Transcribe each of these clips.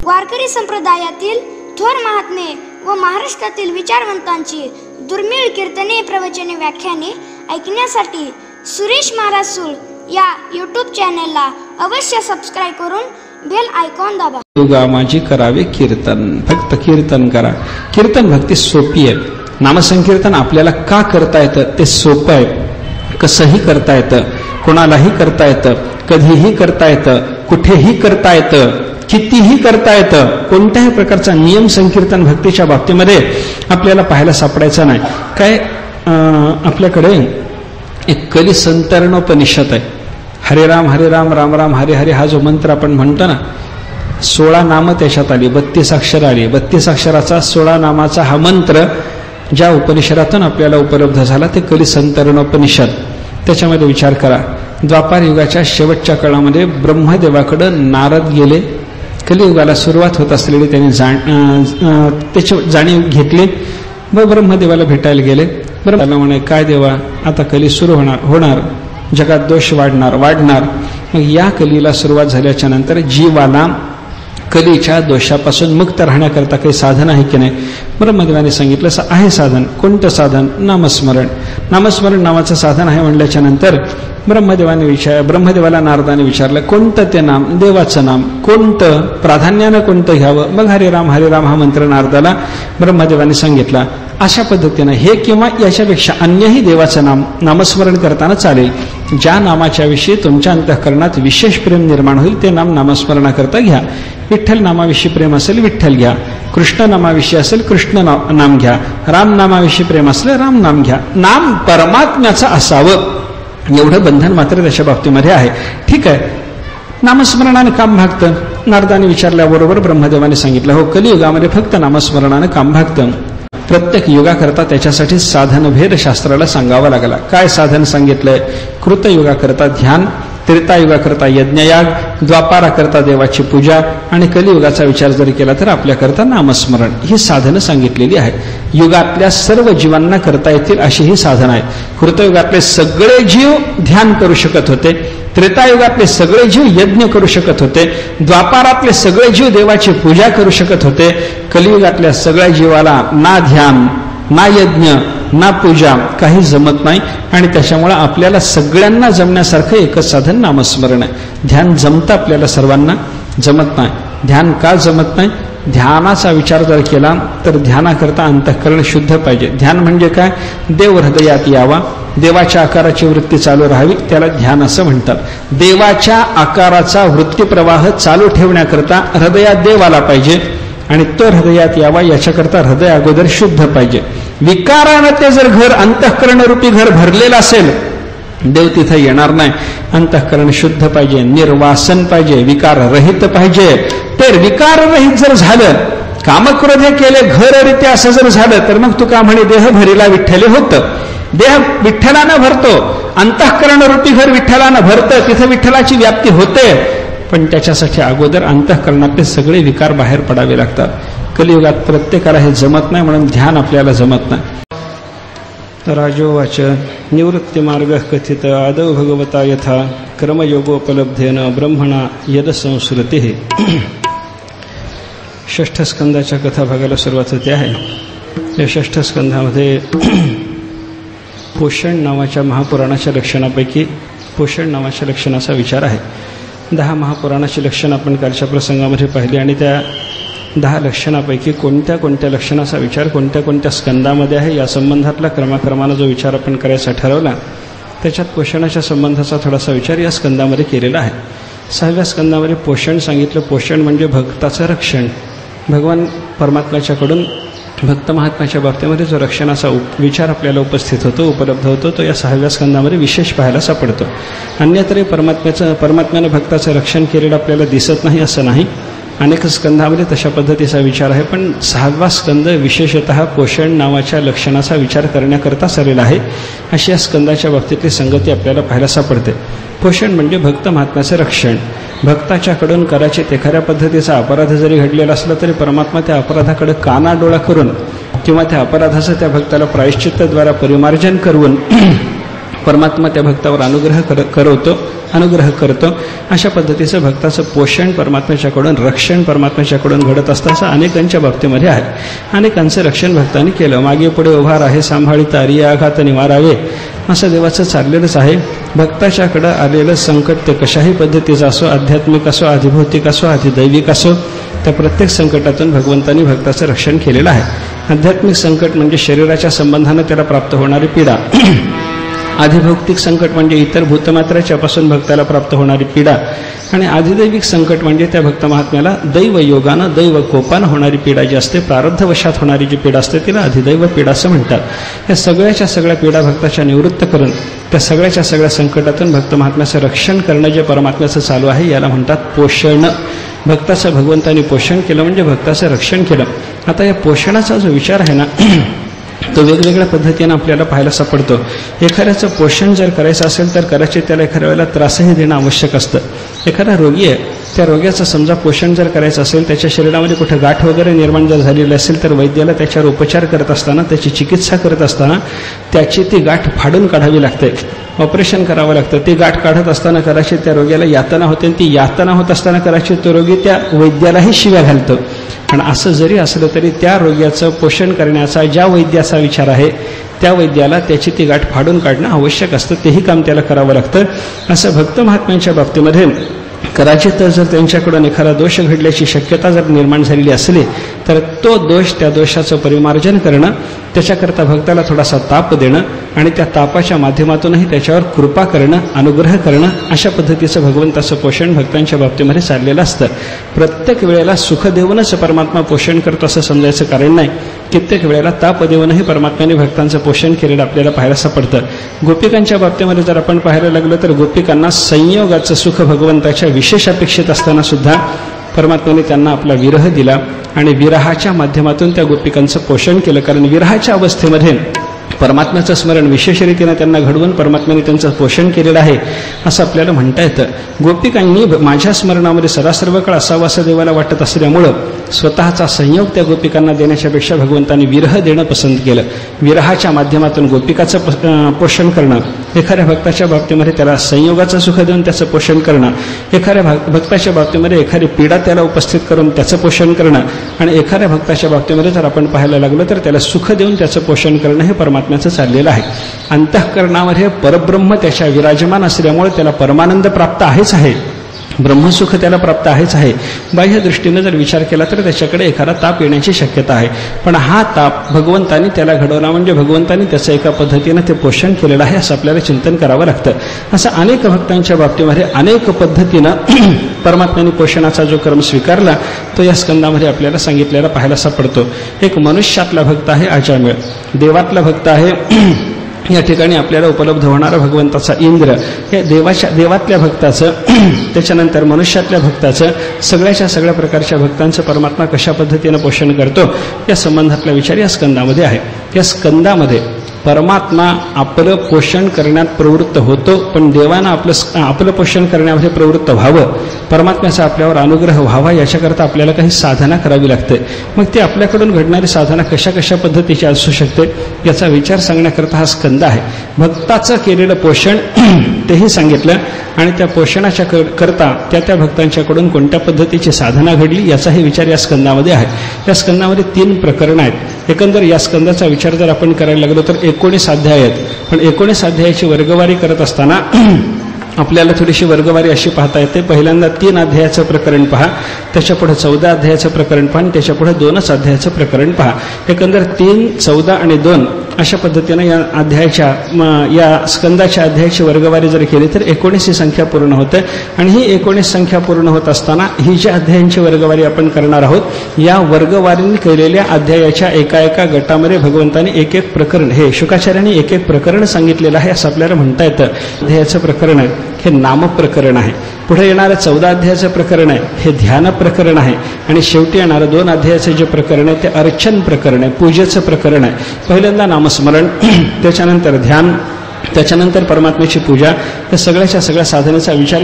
वारकरी संप्रदायातील थोर महात्मे व महाराष्ट्रातील विचारवंतांची दुर्मिळ कीर्तने, प्रवचने, व्याख्याने ऐकण्यासाठी सुरेश महाराज सूळ या यूट्यूब चॅनलला अवश्य सबस्क्राईब करून बेल आयकॉन दाबा. योगा माझी करावे कीर्तन, फक्त कीर्तन करा. कीर्तन भक्ती सोपी आहे. नामसंकीर्तन आपल्याला का करता येतं ते सोपं आहे. कसंही करता येतं, कोणालाही करता येतं, कधीही करता येतं, कुठेही करता येतं, कितीही करता येतं. कोणत्याही प्रकारचा नियम संकीर्तन भक्तीच्या बाबतीमध्ये आपल्याला पाहायला सापडायचा नाही. काय आपल्याकडे एक कली संतरणोपनिषद आहे. हरे राम हरे राम राम राम हरे हरे हा जो मंत्र आपण म्हणतो ना, 16 नामं त्याच्यात आली, 32 अक्षर आली. 32 अक्षराचा 16 नामाचा हा मंत्र ज्या उपनिषदातून आपल्याला उपलब्ध झाला ते कली संतरणोपनिषद. त्याच्यामध्ये विचार करा, द्वापार युगाच्या शेवटच्या काळामध्ये ब्रह्मदेवाकडं नारद गेले. कलियुगाला सुरुवात होत असलेली त्यांनी त्याची जाणीव घेतली व ब्रह्मदेवाला भेटायला गेले. ब्रह्मदेवाला म्हणे, काय देवा, आता कली सुरू होणार, जगात दोष वाढणार. मग या कलीला सुरुवात झाल्याच्या नंतर जीवाला कलीच्या दोषापासून मुक्त राहण्याकरता काही साधन आहे की नाही. ब्रह्मदेवाने सांगितलं, आहे साधन. कोणतं साधन? नामस्मरण. नामस्मरण नावाचं साधन आहे म्हणल्याच्या नंतर ब्रह्मदेवाला नारदाने विचारलं, कोणतं ते नाम? देवाचं नाम. कोणतं? प्राधान्यानं कोणतं घ्यावं? मग हरे राम हा मंत्र नारदाला ब्रह्मदेवाने सांगितला. अशा पद्धतीनं हे किंवा याच्यापेक्षा अन्यही देवाचं नामस्मरण करताना चालेल. ज्या नामाच्या विषयी तुमच्या अंतःकरणात विशेष प्रेम निर्माण होईल ते नाम नामस्मरणाकरता घ्या. विठ्ठल नामाविषयी प्रेम असेल विठ्ठल घ्या, कृष्ण नामाविषयी असेल कृष्ण नाम घ्या, राम नामाविषयी प्रेम असले राम नाम घ्या. नाम परमात्म्याचं असावं एवढं बंधन मात्र त्याच्या बाबतीमध्ये आहे. ठीक आहे, नामस्मरणानं काम भागतं. नारदाने विचारल्याबरोबर ब्रह्मदेवाने सांगितलं, हो, कलियुगामध्ये फक्त नामस्मरणानं काम भागतं. प्रत्येक युगाकरता त्याच्यासाठी साधनभेद शास्त्राला सांगावा लागला. काय साधन सांगितलंय? कृतयुगाकरता ध्यान, त्रेतायुगाकरता यज्ञयाग, द्वापाराकरता देवाची पूजा आणि कलियुगाचा विचार जरी केला तर आपल्याकरता नामस्मरण ही साधनं सांगितलेली आहेत. युगातल्या सर्व जीवांना करता येतील अशी ही साधनं आहेत. कृतयुगातले सगळे जीव ध्यान करू शकत होते, त्रेतायुगातले सगळे जीव यज्ञ करू शकत होते, द्वापारातले सगळे जीव देवाची पूजा करू शकत होते. कलियुगातल्या सगळ्या जीवाला ना ध्यान, ना यज्ञ, ना पूजा काही जमत नाही. आणि त्याच्यामुळे आपल्याला सगळ्यांना जमण्यासारखं एकच साधन नामस्मरण आहे. ध्यान जमतं आपल्याला सर्वांना, जमत नाही. ध्यान का जमत नाही? ध्यानाचा विचार जर केला तर ध्यानाकरता अंतःकरण शुद्ध पाहिजे. ध्यान म्हणजे काय? देव हृदयात यावा, देवाच्या आकाराची वृत्ती चालू राहावी, त्याला ध्यान असं म्हणतात. देवाच्या आकाराचा वृत्तीप्रवाह चालू ठेवण्याकरता हृदयात देव आला पाहिजे आणि तो हृदयात यावा याच्याकरता हृदय अगोदर शुद्ध पाहिजे. विकारानं ते जर घर, अंतःकरणरूपी घर भरलेलं असेल, देव तिथं येणार नाही. अंतःकरण शुद्ध पाहिजे, निर्वासन पाहिजे, विकाररहित पाहिजे. तर विकाररहित जर झालं, कामक्रोधे केले घररित्या असं जर झालं तर मग तुका म्हणे देह भरीला विठ्ठले होतं. देह विठ्ठलानं भरतो, अंतःकरणरूपी घर विठ्ठलानं भरतं, तिथं विठ्ठलाची व्याप्ती होते. पण त्याच्यासाठी अगोदर अंतःकरणातले सगळे विकार बाहेर पडावे लागतात. कलियुगात प्रत्येकाला हे जमत नाही, म्हणून ध्यान आपल्याला जमत नाही. राजोवाच निवृत्ती मार्ग कथित आदौ भगवता यथा क्रमयोगोपलब्धेन ब्रह्मणा यद संस्कृती. 6 स्कंदाच्या कथा भागाला सुरुवात होते आहे. या 6 स्कंधामध्ये पोषण नावाच्या महापुराणाच्या लक्षणापैकी पोषण नावाच्या लक्षणाचा विचार आहे. 10 महापुराणाची लक्षणं आपण कालच्या प्रसंगामध्ये पाहिली आणि त्या 10 लक्षणापैकी कोणत्या कोणत्या लक्षणाचा विचार कोणत्या कोणत्या स्कंदामध्ये आहे या संबंधातला क्रमाक्रमानं जो विचार आपण करायचा ठरवला त्याच्यात पोषणाच्या संबंधाचा थोडासा विचार या स्कंदामध्ये केलेला आहे. 6व्या स्कंदामध्ये पोषण सांगितलं. पोषण म्हणजे भक्ताचं रक्षण. भगवान परमात्म्याच्याकडून भक्त महात्म्याच्या बाबतीमध्ये जो रक्षणाचा विचार आपल्याला उपलब्ध होतो तो या 6व्या स्कंदामध्ये विशेष पाहायला सापडतो. अन्यत्र परमात्म्यानं भक्ताचं रक्षण केलेलं आपल्याला दिसत नाही असं नाही. अनेक स्कंधामध्ये तशा पद्धतीचा विचार आहे, पण 6वा स्कंद विशेषतः पोषण नावाच्या लक्षणाचा विचार करण्याकरता सरेल आहे. अशी या स्कंदाच्या बाबतीतली संगती आपल्याला पाहायला सापडते. पोषण म्हणजे भक्त महात्म्याचं रक्षण. भक्ताच्याकडून कदाचित एखाद्या पद्धतीचा अपराध जरी घडलेला असला तरी परमात्मा त्या अपराधाकडे कानाडोळा करून किंवा त्या अपराधाचं त्या भक्ताला प्रायश्चित्तद्वारा परिमार्जन करून परमात्मा त्या भक्तावर अनुग्रह करतो. अशा पद्धतीचं भक्ताचं पोषण परमात्म्याच्याकडून, रक्षण परमात्म्याच्याकडून घडत असतं. असं अनेकांच्या बाबतीमध्ये आहे. अनेकांचं रक्षण भक्तांनी केलं. मागे पुढे उभा आहे सांभाळिता आरी आघात निवारावे, असं देवाचं चाललेलंच आहे. भक्ताच्याकडं आलेलं संकट ते कशाही पद्धतीचं असो, आध्यात्मिक असो, अधिभौतिक असो, अधिदैविक असो, त्या प्रत्येक संकटातून भगवंतांनी भक्ताचं रक्षण केलेलं आहे. आध्यात्मिक संकट म्हणजे शरीराच्या संबंधानं त्याला प्राप्त होणारी पीडा, अधिभौतिक संकट म्हणजे इतर भूतमात्राच्यापासून भक्ताला प्राप्त होणारी पीडा, आणि अधिदैविक संकट म्हणजे त्या भक्त महात्म्याला दैव योगानं, दैव कोपानं होणारी पीडा जी असते, प्रारब्धवशात होणारी जी पीडा असते तिला अधिदैव पीडा असं म्हणतात. या सगळ्याच्या सगळ्या पीडा भक्ताच्या निवृत्त करून त्या सगळ्याच्या सगळ्या संकटातून भक्त महात्म्याचं रक्षण करणं जे परमात्म्याचं चालू आहे याला म्हणतात पोषण. भक्ताचं भगवंतांनी पोषण केलं म्हणजे भक्ताचं रक्षण केलं. आता या पोषणाचा जो विचार आहे ना तो वेगवेगळ्या पद्धतीनं आपल्याला पाहायला सापडतो. एखाद्याचं पोषण जर करायचं असेल तर कदाचित त्याला एखाद्या वेळेला त्रासही देणं आवश्यक असतं. एखादा रोगी आहे, त्या रोग्याचं समजा पोषण जर करायचं असेल, त्याच्या शरीरामध्ये कुठं गाठ वगैरे निर्माण जर झालेली असेल तर वैद्याला त्याच्यावर उपचार करत असताना, त्याची चिकित्सा करत असताना त्याची ती गाठ फाडून काढावी लागते, ऑपरेशन करावं लागतं. ती गाठ काढत असताना कदाचित त्या रोग्याला यातना होते, आणि ती यातना होत असताना कदाचित तो रोगी त्या वैद्यालाही शिव्या घालतो. पण असं जरी असलं तरी त्या रोग्याचं पोषण करण्याचा ज्या वैद्याचा विचार आहे त्या वैद्याला त्याची ती गाठ फाडून काढणं आवश्यक असतं. तेही काम त्याला करावं लागतं. असं भक्त महात्म्यांच्या बाबतीमध्ये कदाचित जर त्यांच्याकडून एखादा दोष घडल्याची शक्यता जर निर्माण झालेली असली तर तो दोष, त्या दोषाचं परिमार्जन करणं, त्याच्याकरता भक्ताला थोडासा ताप देणं आणि त्या तापाच्या माध्यमातूनही त्याच्यावर कृपा करणं, अनुग्रह करणं, अशा पद्धतीचं भगवंताचं पोषण भक्तांच्या बाबतीमध्ये चाललेलं असतं. प्रत्येक वेळेला सुख देऊनच परमात्मा पोषण करतो असं समजायचं कारण नाही. कित्येक वेळेला ताप देऊनही परमात्म्याने भक्तांचं पोषण केलेलं आपल्याला पाहायला सापडतं. गोपिकांच्या बाबतीमध्ये जर आपण पाहायला लागलो तर गोपिकांना संयोगाचं सुख भगवंताच्या विशेष अपेक्षित असताना सुद्धा परमात्म्याने त्यांना आपला विरह दिला आणि विरहाच्या माध्यमातून त्या गोपिकांचं पोषण केलं. कारण विरहाच्या अवस्थेमध्ये परमात्म्याचं स्मरण विशेष रीतीनं त्यांना घडवून परमात्म्याने त्यांचं पोषण केलेलं आहे असं आपल्याला म्हणता येतं. गोपिकांनी माझ्या स्मरणामध्ये सदा सर्व काळ असावं असं देवाला वाटत असल्यामुळं स्वतःचा संयोग त्या गोपिकांना देण्याच्या पेक्षा भगवंतांनी विरह देणं पसंत केलं. विरहाच्या माध्यमातून गोपिकाचं पोषण करणं, एखाद्या भक्ताच्या बाबतीमध्ये त्याला संयोगाचं सुख देऊन त्याचं पोषण करणं, एखाद्या भक्ताच्या बाबतीमध्ये एखादी पीडा त्याला उपस्थित करून त्याचं पोषण करणं, आणि एखाद्या भक्ताच्या बाबतीमध्ये जर आपण पाहायला लागलो तर त्याला सुख देऊन त्याचं पोषण करणं हे परमात्म्याचं चाललेलं आहे. अंतःकरणामध्ये परब्रह्म त्याच्या विराजमान असल्यामुळे त्याला परमानंद प्राप्त आहेच आहे, ब्रह्मसुख त्याला प्राप्त आहेच आहे. बाह्य दृष्टीनं जर विचार केला तर त्याच्याकडे एखादा ताप येण्याची शक्यता आहे. पण हा ताप भगवंतांनी त्याला घडवला म्हणजे भगवंतांनी त्याचं एका पद्धतीनं ते पोषण केलेलं आहे असं आपल्याला चिंतन करावं लागतं. असं अनेक भक्तांच्या बाबतीमध्ये अनेक पद्धतीनं परमात्म्याने पोषणाचा जो क्रम स्वीकारला तो या स्कंदामध्ये आपल्याला सांगितलेला पाहायला सापडतो. एक मनुष्यातला भक्त आहे अजामिळ, देवातला भक्त आहे या ठिकाणी आपल्याला उपलब्ध होणारा भगवंताचा इंद्र. हे देवातल्या भक्ताचं, त्याच्यानंतर मनुष्यातल्या भक्ताचं, सगळ्याच्या सगळ्या प्रकारच्या भक्तांचं परमात्मा कशा पद्धतीनं पोषण करतो या संबंधातला विचार या स्कंदामध्ये आहे. या स्कंदामध्ये परमात्मा आपलं पोषण करण्यात प्रवृत्त होतो, पण देवानं आपलं पोषण करण्यामध्ये प्रवृत्त व्हावं, परमात्म्याचा आपल्यावर अनुग्रह व्हावा याच्याकरता आपल्याला काही साधना करावी लागते. मग ती आपल्याकडून घडणारी साधना कशा कशा पद्धतीची असू शकते याचा विचार सांगण्याकरता हा स्कंद आहे. भक्ताचं केलेलं पोषण तेही सांगितलं आणि त्या पोषणाच्या करता त्या भक्तांच्याकडून कोणत्या पद्धतीची साधना घडली याचाही विचार या स्कंदामध्ये आहे. या स्कंदामध्ये 3 प्रकरणं आहेत. एकंदर या स्कंदाचा विचार जर आपण करायला लागलो तर 19 अध्याय आहेत. पण 19 अध्यायाची वर्गवारी करत असताना आपल्याला थोडीशी वर्गवारी अशी पाहता येते. पहिल्यांदा 3 अध्यायाचं प्रकरण पहा, त्याच्यापुढे 14 अध्यायाचं प्रकरण पहा आणि त्याच्यापुढे 2च अध्यायाचं प्रकरण पहा. एकंदर 3, 14 आणि 2 अशा पद्धतीनं या स्कंदाच्या अध्यायाची वर्गवारी जर केली तर 19 ही संख्या पूर्ण होते. आणि ही 19 संख्या पूर्ण होत असताना ही ज्या अध्यायांची वर्गवारी आपण करणार आहोत या वर्गवारीने केलेल्या अध्यायाच्या एका गटामध्ये भगवंताने एक प्रकरण, हे शुकाचार्यांनी एक प्रकरण सांगितलेलं आहे असं आपल्याला म्हणता येतं. अध्यायाचं प्रकरण आहे हे नामप्रकरण आहे. पुढे येणारं 14 अध्यायाचं प्रकरण आहे हे ध्यान प्रकरण आहे. आणि शेवटी येणारं 2 अध्यायाचं जे प्रकरण आहे ते अर्चन प्रकरण आहे, पूजेचं प्रकरण आहे. पहिल्यांदा नामस्मरण, त्याच्यानंतर ध्यान, त्याच्यानंतर परमात्म्याची पूजा, या सगळ्याच्या सगळ्या साधनेचा विचार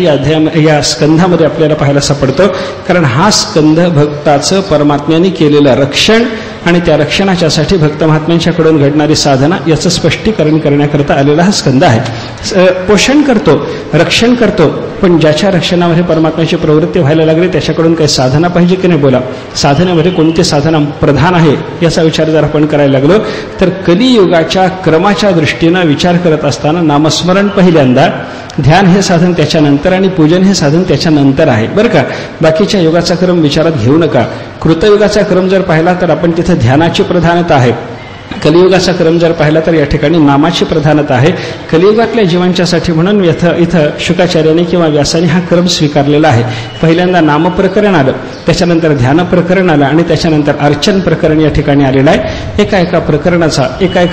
या स्कंधामध्ये आपल्याला पाहायला सापडतो. कारण हा स्कंध भक्ताचं परमात्म्याने केलेलं रक्षण आणि त्या रक्षणाच्यासाठी भक्त महात्म्यांच्याकडून घडणारी साधना याचं स्पष्टीकरण करण्याकरता आलेला हा स्कंद आहे. पोषण करतो, रक्षण करतो, पण ज्याच्या रक्षणामध्ये परमात्म्याची प्रवृत्ती व्हायला लागली त्याच्याकडून काही साधना पाहिजे की नाही? बोला, साधनेमध्ये कोणती साधना प्रधान आहे याचा विचार जर आपण करायला लागलो तर कलियुगाच्या क्रमाच्या दृष्टीनं विचार करत असताना नामस्मरण पहिल्यांदा, ध्यान हे साधन त्याच्यानंतर आणि पूजन हे साधन त्याच्यानंतर आहे बरं का. बाकीच्या युगाचा क्रम विचारात घेऊ नका. कृतयुगाचा क्रम जर पाहिला तर आपण तिथं ध्यानाची प्रधानता आहे. कलियुगाचा क्रम जर पाहिला तर या ठिकाणी नामाची प्रधानता आहे. कलियुगातल्या जीवांच्यासाठी म्हणून इथं शुकाचार्याने किंवा व्यासाने हा क्रम स्वीकारलेला आहे. पहिल्यांदा नामप्रकरण आलं, त्याच्यानंतर ध्यान प्रकरण आलं आणि त्याच्यानंतर अर्चन प्रकरण या ठिकाणी आलेलं आहे. एका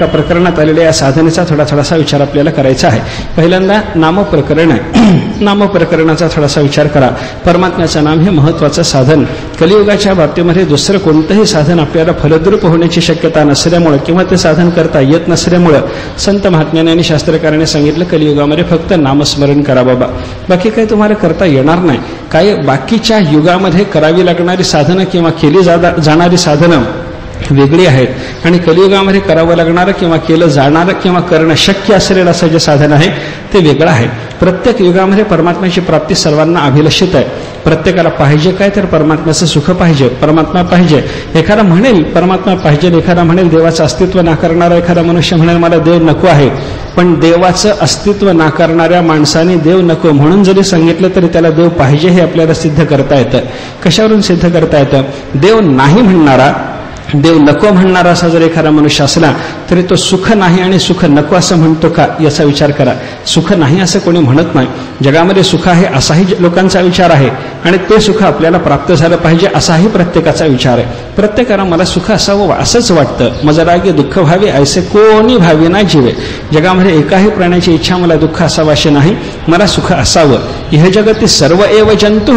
प्रकरणात आलेल्या या साधनेचा थोडासा विचार आपल्याला करायचा आहे. पहिल्यांदा नामप्रकरण आहे. नामप्रकरणाचा थोडासा विचार करा. परमात्म्याचं नाम हे महत्त्वाचं साधन. कलियुगाच्या बाबतीमध्ये दुसरं कोणतंही साधन आपल्याला फलद्रूप होण्याची शक्यता नसल्यामुळं किंवा ते साधन करता येत नसल्यामुळं संत महात्म्याने आणि शास्त्रकाराने सांगितलं कलियुगामध्ये फक्त नामस्मरण करा बाबा, बाकी काही तुम्हाला करता येणार नाही. काही बाकीच्या युगामध्ये करावी लागणारी साधनं किंवा केली जाणारी साधनं वेगळी आहेत आणि कलियुगामध्ये करावं लागणारं किंवा केलं जाणारं किंवा करणं शक्य असलेलं असं जे साधन आहे ते वेगळं आहे. प्रत्येक युगामध्ये परमात्म्याची प्राप्ती सर्वांना अभिलषित आहे. प्रत्येकाला पाहिजे काय तर परमात्म्याचं सुख पाहिजे, परमात्मा पाहिजे. एखादा म्हणेल परमात्मा पाहिजे, एखादा म्हणेल देवाचं अस्तित्व नाकारणारा एखादा मनुष्य म्हणेल मला देव नको आहे. पण देवाचं अस्तित्व नाकारणाऱ्या माणसाने देव नको म्हणून जरी सांगितलं तरी त्याला देव पाहिजे हे आपल्याला सिद्ध करता येतं. कशावरून सिद्ध करता येतं? देव नाही म्हणणारा, देव नको म्हणणारा असा जर एखादा मनुष्य असला तरी तो सुख नाही आणि सुख नको असं म्हणतो का याचा विचार करा. सुख नाही असं कोणी म्हणत नाही. जगामध्ये सुख आहे असाही लोकांचा विचार आहे आणि ते सुख आपल्याला प्राप्त झालं पाहिजे असाही प्रत्येकाचा विचार आहे. प्रत्येकाला मला सुख असावं असंच वाटतं. मज रागे दुःख व्हावे ऐसे कोणी भावे ना जीवे. जगामध्ये एकाही प्राण्याची इच्छा मला दुःख असावं अशी नाही, मला सुख असावं. इह जगती सर्व एव जंतु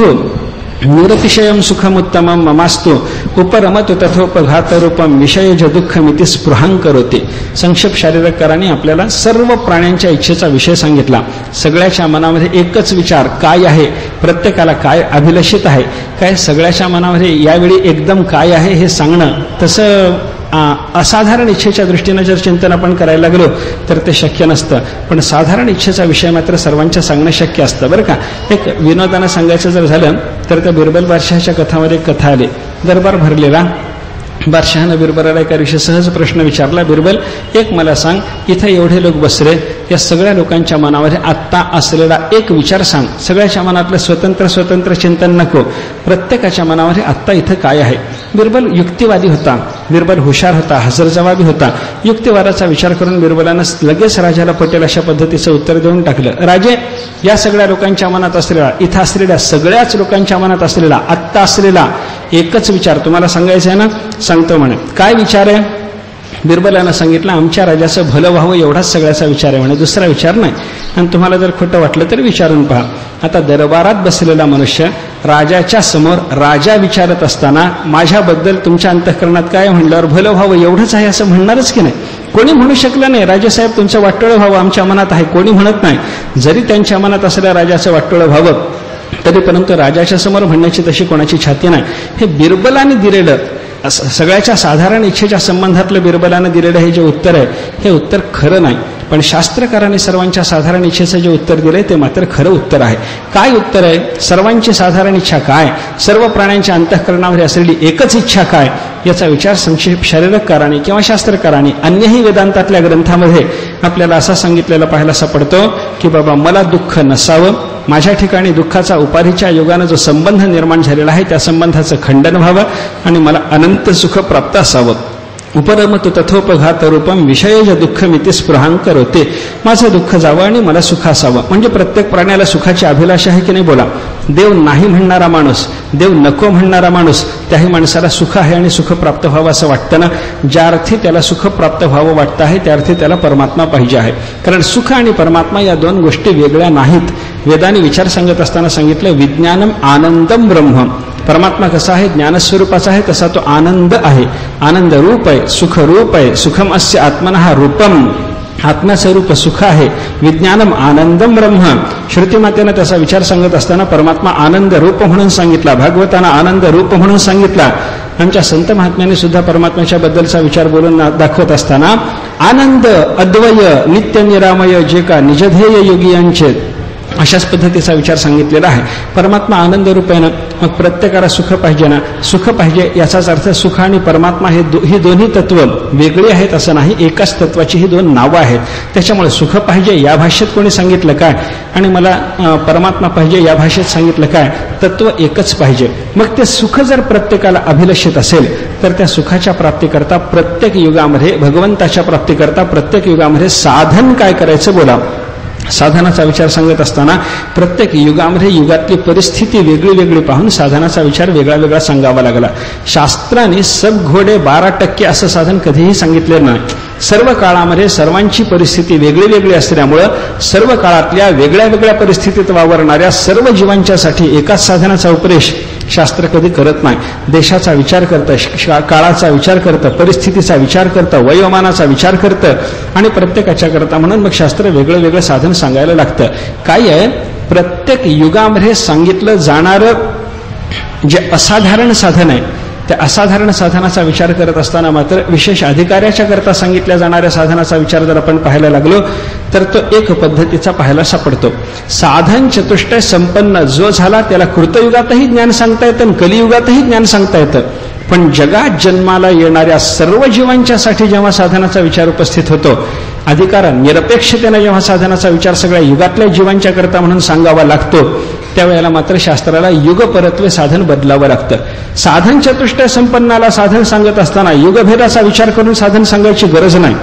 निरतिशयम सुखमुत्तमम ममास्तु उपरमत तथोपघातरूपम विषयज दुःखमिती स्पृहां करोते. संक्षेप शारीरकाराने आपल्याला सर्व प्राण्यांच्या इच्छेचा विषय सांगितला. सगळ्याच्या मनामध्ये एकच विचार काय आहे, प्रत्येकाला काय अभिलषित आहे, काय सगळ्याच्या मनामध्ये यावेळी एकदम काय आहे हे सांगणं तसं असाधारण इच्छेच्या दृष्टीनं जर चिंतन आपण करायला लागलो तर ते शक्य नसतं. पण साधारण इच्छेचा विषय मात्र सर्वांच्या सांगणं शक्य असतं बरं का. एक विनोदानं सांगायचं जर झालं तर त्या बिरबल बादशहाच्या कथामध्ये एक कथा आली. दरबार भरलेला. बादशहानं बिरबलाला एका दिवशी सहज प्रश्न विचारला, बिरबल एक मला सांग, इथं एवढे लोक बसले, या सगळ्या लोकांच्या मनामध्ये आत्ता असलेला एक विचार सांग. सगळ्याच्या मनातलं स्वतंत्र चिंतन नको, प्रत्येकाच्या मनामध्ये आत्ता इथं काय आहे. बिरबल युक्तिवादी होता, बिरबल हुशार होता, हजरजवाबी होता. युक्तिवादाचा विचार करून बिरबलानं लगेच राजाला पटेल अशा पद्धतीचं उत्तर देऊन टाकलं, राजे या सगळ्या लोकांच्या मनात असलेला, इथं असलेल्या सगळ्याच लोकांच्या मनात असलेला आत्ता असलेला एकच विचार तुम्हाला सांगायचं आहे ना, सांगतो म्हणे. काय विचार आहे? बिरबलानं सांगितलं आमच्या राजाचं भलं व्हावं एवढाच सगळ्याचा विचार आहे म्हणे, दुसरा विचार नाही. आणि तुम्हाला जर खोटं वाटलं तर विचारून पहा. आता दरबारात बसलेला मनुष्य राजाच्या समोर राजा विचारत असताना माझ्याबद्दल तुमच्या अंतःकरणात काय म्हणल्यावर भलं व्हावं एवढंच आहे असं म्हणणारच की नाही? कोणी म्हणू शकलं नाही राजेसाहेब तुमचं वाटोळं व्हावं आमच्या मनात आहे, कोणी म्हणत नाही. जरी त्यांच्या मनात असलेल्या राजाचं वाटोळं व्हावं तरी परंतु राजाच्या समोर म्हणण्याची तशी कोणाची छाती नाही. हे बिरबलाने दिलेलं सगळ्याच्या साधारण इच्छेच्या संबंधातलं बिरबलानं दिलेलं हे जे उत्तर आहे हे उत्तर खरं नाही. पण शास्त्रकारांनी सर्वांच्या साधारण इच्छेचं जे उत्तर दिलंय ते मात्र खरं उत्तर आहे. काय उत्तर आहे? सर्वांची साधारण इच्छा काय, सर्व प्राण्यांच्या अंतःकरणामध्ये असलेली एकच इच्छा काय, याचा विचार संक्षेप शारीरकारांनी किंवा शास्त्रकारांनी अन्यही वेदांतातल्या ग्रंथामध्ये आपल्याला असा सांगितलेला पाहायला सापडतो की बाबा मला दुःख नसावं, माझ्या ठिकाणी दुःखाचा उपाधीच्या योगानं जो संबंध निर्माण झालेला आहे त्या संबंधाचं खंडन व्हावं आणि मला अनंत सुख प्राप्त असावं. उपरमत तथोपघात रूपम विषयज दुःखमिती स्पृहां करोते. माझं दुःख जावं आणि मला सुख असावं. म्हणजे प्रत्येक प्राण्याला सुखाची अभिलाषा आहे की नाही? बोला. देव नाही म्हणणारा माणूस, देव नको म्हणणारा माणूस, त्याही माणसाला सुख आहे आणि सुख प्राप्त व्हावं असं वाटतं ना. ज्या अर्थी त्याला सुख प्राप्त व्हावं वाटतं आहे त्या अर्थी त्याला परमात्मा पाहिजे आहे. कारण सुख आणि परमात्मा या दोन गोष्टी वेगळ्या नाहीत. वेदाने विचार सांगत असताना सांगितलं विज्ञानम आनंदम ब्रह्म. परमात्मा कसा आहे? ज्ञानस्वरूपाचा आहे, तसा तो आनंद आहे, आनंद रूप आहे, सुख रूप आहे. सुखम अस्य आत्मनः रूपम. आत्म्याचं रूप सुख आहे. विज्ञानम आनंदम ब्रह्म. श्रुतीमातेनं त्याचा विचार सांगत असताना परमात्मा आनंद रूप म्हणून सांगितला, भागवतानं आनंद रूप म्हणून सांगितला आमच्या संत महात्म्यांनी सुद्धा परमात्म्याच्या बद्दलचा विचार बोलून दाखवत असताना आनंद अद्वय नित्य निरामय जे का निजध्येय योगियांचे अशाच पद्धतीचा विचार सांगितलेला आहे. परमात्मा आनंद रूप आहे ना, मग प्रत्येकाला सुख पाहिजे ना. सुख पाहिजे याचाच अर्थ सुख आणि परमात्मा ही दोन्ही तत्व वेगळी आहेत असं नाही, एकाच तत्वाची ही दोन नावं आहेत. त्याच्यामुळे सुख पाहिजे या भाषेत कोणी सांगितलं काय आणि मला परमात्मा पाहिजे या भाषेत सांगितलं काय, तत्व एकच पाहिजे. मग ते सुख जर प्रत्येकाला अभिलषित असेल तर त्या सुखाच्या प्राप्तीकरता प्रत्येक युगामध्ये, भगवंताच्या प्राप्तीकरता प्रत्येक युगामध्ये साधन काय करायचं बोला. साधनाचा विचार सांगत असताना प्रत्येक युगामध्ये युगातली परिस्थिती वेगळी वेगळी पाहून साधनाचा विचार वेगळा वेगळा सांगावा लागला. शास्त्राने सब घोडे 12% असं साधन कधीही सांगितले नाही. सर्व काळामध्ये सर्वांची परिस्थिती वेगळी वेगळी असल्यामुळं सर्व काळातल्या वेगळ्या वेगळ्या परिस्थितीत वावरणाऱ्या सर्व जीवांच्यासाठी एकाच साधनाचा उपदेश शास्त्र कधी करत नाही. देशाचा विचार करतं, काळाचा विचार करतं, परिस्थितीचा विचार करतं, वयोमानाचा विचार करतं आणि प्रत्येकाच्या करता म्हणून मग शास्त्र वेगळं वेगळं साधन सांगायला लागतं. काय आहे, प्रत्येक युगामध्ये सांगितलं जाणारं जे असाधारण साधन आहे त्या असाधारण साधनाचा विचार करत असताना मात्र विशेष अधिकाऱ्याच्या करता सांगितल्या जाणाऱ्या साधनाचा विचार जर आपण पाहायला लागलो तर तो एक पद्धतीचा पाहायला सापडतो. साधन चतुष्टय संपन्न जो झाला त्याला कृतयुगातही ज्ञान सांगता येतं आणि कलियुगातही ज्ञान सांगता येतं. पण जगात जन्माला येणाऱ्या सर्व जीवांच्यासाठी जेव्हा साधनाचा विचार उपस्थित होतो, अधिकार निरपेक्षतेने जेव्हा साधनाचा विचार सगळ्या युगातल्या जीवांच्या करता म्हणून सांगावा लागतो, त्यावेळेला मात्र शास्त्राला युगपरत्वे साधन बदलावं लागतं. साधन चतुष्टय संपन्नाला साधन सांगत असताना युगभेदाचा विचार करून साधन सांगायची गरज नाही.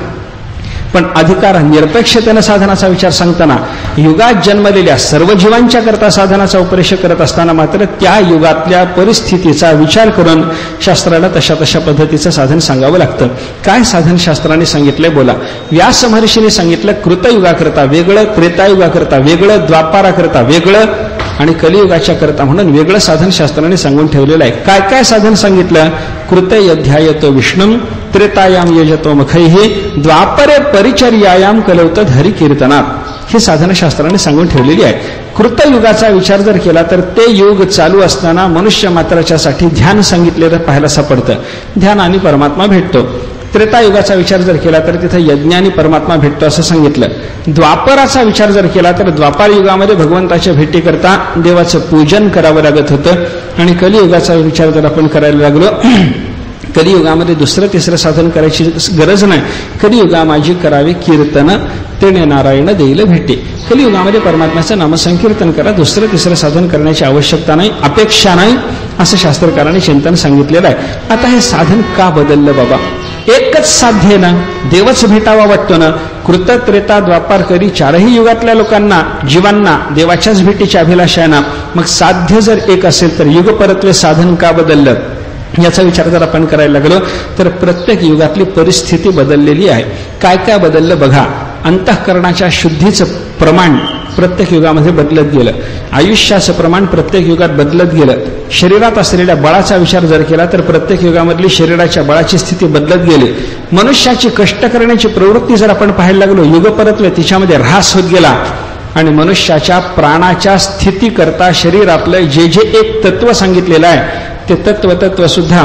पण अधिकार निरपेक्षतेने साधनाचा विचार सांगताना युगात जन्मलेल्या सर्व जीवांच्या करता साधनाचा उपदेश करत असताना मात्र त्या युगातल्या परिस्थितीचा विचार करून शास्त्राला तशा तशा पद्धतीचं साधन सांगावं लागतं. काय साधन शास्त्राने सांगितलंय बोला. व्यास महर्षीने सांगितलं कृतयुगाकरता वेगळं, त्रेतायुगाकरता वेगळं, द्वापाराकरता वेगळं आणि कलियुगाच्या करता म्हणून वेगळं साधन शास्त्राने सांगून ठेवलेलं आहे. काय काय साधन सांगितलं. कृते अध्यायतो विष्णुम त्रेतायाम यजतो मखैहि द्वापरे परिचर्यायाम कलवत हरी कीर्तनात. ही साधनं शास्त्राने सांगून ठेवलेली आहे. कृतयुगाचा विचार जर केला तर ते युग चालू असताना मनुष्य मात्राच्यासाठी ध्यान सांगितलेलं पाहायला सापडतं. ध्यान आणि परमात्मा भेटतो. त्रेतायुगाचा विचार जर केला तर तिथे यज्ञ आणि परमात्मा भेटतो असं सांगितलं. द्वापराचा विचार जर केला तर द्वापार युगामध्ये भगवंताच्या भेटीकरता देवाचं पूजन करावं लागत होतं. आणि कलियुगाचा विचार जर आपण करायला लागलो, कलियुगामध्ये दुसरं तिसरं साधन करायची गरज नाही. कलियुगा माझी करावी कीर्तन तेणे नारायण देईल भेटी. कलियुगामध्ये परमात्म्याचं नामसंकीर्तन करा, दुसरं तिसरं साधन करण्याची आवश्यकता नाही, अपेक्षा नाही असं शास्त्रकारांनी चिंतन सांगितलेलं आहे. आता हे साधन का बदललं बाबा. एकच साध्य ना, देवच भेटावा वाटतो ना. कृत त्रेता द्वापार करी चारही युगातल्या लोकांना, जीवांना देवाच्याच भेटीची अभिलाषा आहे ना. मग साध्य जर एक असेल तर युगपरत्वे साधन का बदललं याचा विचार जर आपण करायला लागलो तर प्रत्येक युगातली परिस्थिती बदललेली आहे. काय काय बदललं बघा. अंतःकरणाच्या शुद्धीचं प्रमाण प्रत्येक युगामध्ये बदलत गेलं. आयुष्याचं प्रमाण प्रत्येक युगात बदलत गेलं. शरीरात असलेल्या बळाचा विचार जर केला तर प्रत्येक युगामधली शरीराच्या बळाची स्थिती बदलत गेली. मनुष्याची कष्ट करण्याची प्रवृत्ती जर आपण पाहायला लागलो युगपरत्वे तिच्यामध्ये ऱ्हास होत गेला. आणि मनुष्याच्या प्राणाच्या स्थितीकरता शरीर आपलं जे जे एक तत्व सांगितलेलं आहे ते तत्व सुद्धा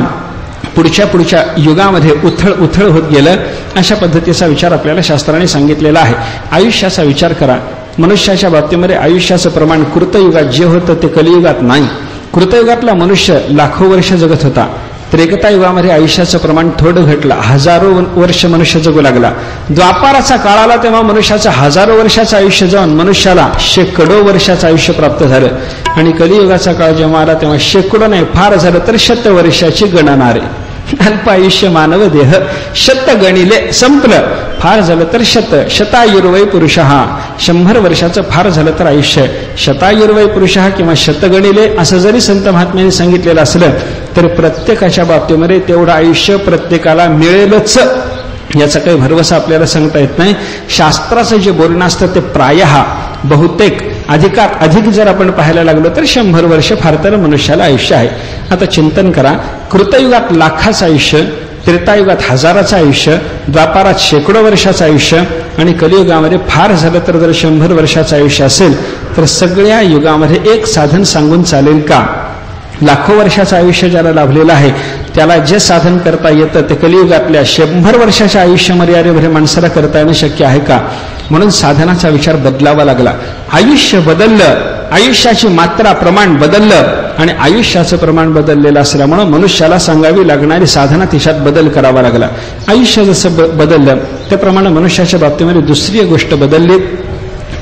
पुढच्या युगामध्ये उथळ होत गेलं. अशा पद्धतीचा विचार आपल्याला शास्त्राने सांगितलेला आहे. आयुष्याचा विचार करा. मनुष्याच्या बाबतीमध्ये आयुष्याचं प्रमाण कृतयुगात जे होतं ते कलियुगात नाही. कृतयुगातला मनुष्य लाखो वर्ष जगत होता. त्रेतायुगामध्ये आयुष्याचं प्रमाण थोडं घटलं, हजारो वर्ष मनुष्य जगू लागला. द्वापाराचा काळ आला तेव्हा मनुष्याचं हजारो वर्षाचं आयुष्य जाऊन मनुष्याला शेकडो वर्षाचं आयुष्य प्राप्त झालं. आणि कलियुगाचा काळ जेव्हा आला तेव्हा शेकडो नाही, फार झालं तर शतवर्षाची गणना रे. अल्प आयुष्य मानव देह शत गणिले संपलं. फार झालं तर शतायुर्वय पुरुष. 100 वर्षाचं फार झालं तर आयुष्य. शतायुर्वय पुरुष किंवा शतगणिले असं जरी संत महात्म्यांनी सांगितलेलं असलं तर प्रत्येकाच्या बाबतीमध्ये तेवढं आयुष्य प्रत्येकाला मिळेलच याचा काही भरवसा आपल्याला सांगता येत नाही. शास्त्राचं जे बोलणं असतं ते प्रायः बहुतेक अधिक जर आपण पाहायला लागलो तर 100 वर्ष फार तर मनुष्याला आयुष्य आहे. आता चिंतन करा. कृतयुगात लाखाचं आयुष्य, त्रेतायुगात हजाराचं आयुष्य, द्वापारात शेकडो वर्षाचं आयुष्य आणि कलियुगामध्ये फार झालं तर जर 100 वर्षाचं आयुष्य असेल तर सगळ्या युगामध्ये एक साधन सांगून चालेल का. लाखो वर्षाचं आयुष्य ज्याला लाभलेलं आहे त्याला जे साधन करता येतं ते कलियुगातल्या 100 वर्षाच्या आयुष्य मर्यादेमध्ये माणसाला करता येणं शक्य आहे का? म्हणून साधनाचा विचार बदलावा लागला. आयुष्य बदललं, आयुष्याची मात्रा प्रमाण बदललं आणि आयुष्याचं प्रमाण बदललेलं असल्यामुळं मनुष्याला सांगावी लागणारी साधना तिच्यात बदल करावा लागला. आयुष्य जसं बदललं त्याप्रमाणे मनुष्याच्या बाबतीमध्ये दुसरी गोष्ट बदलली,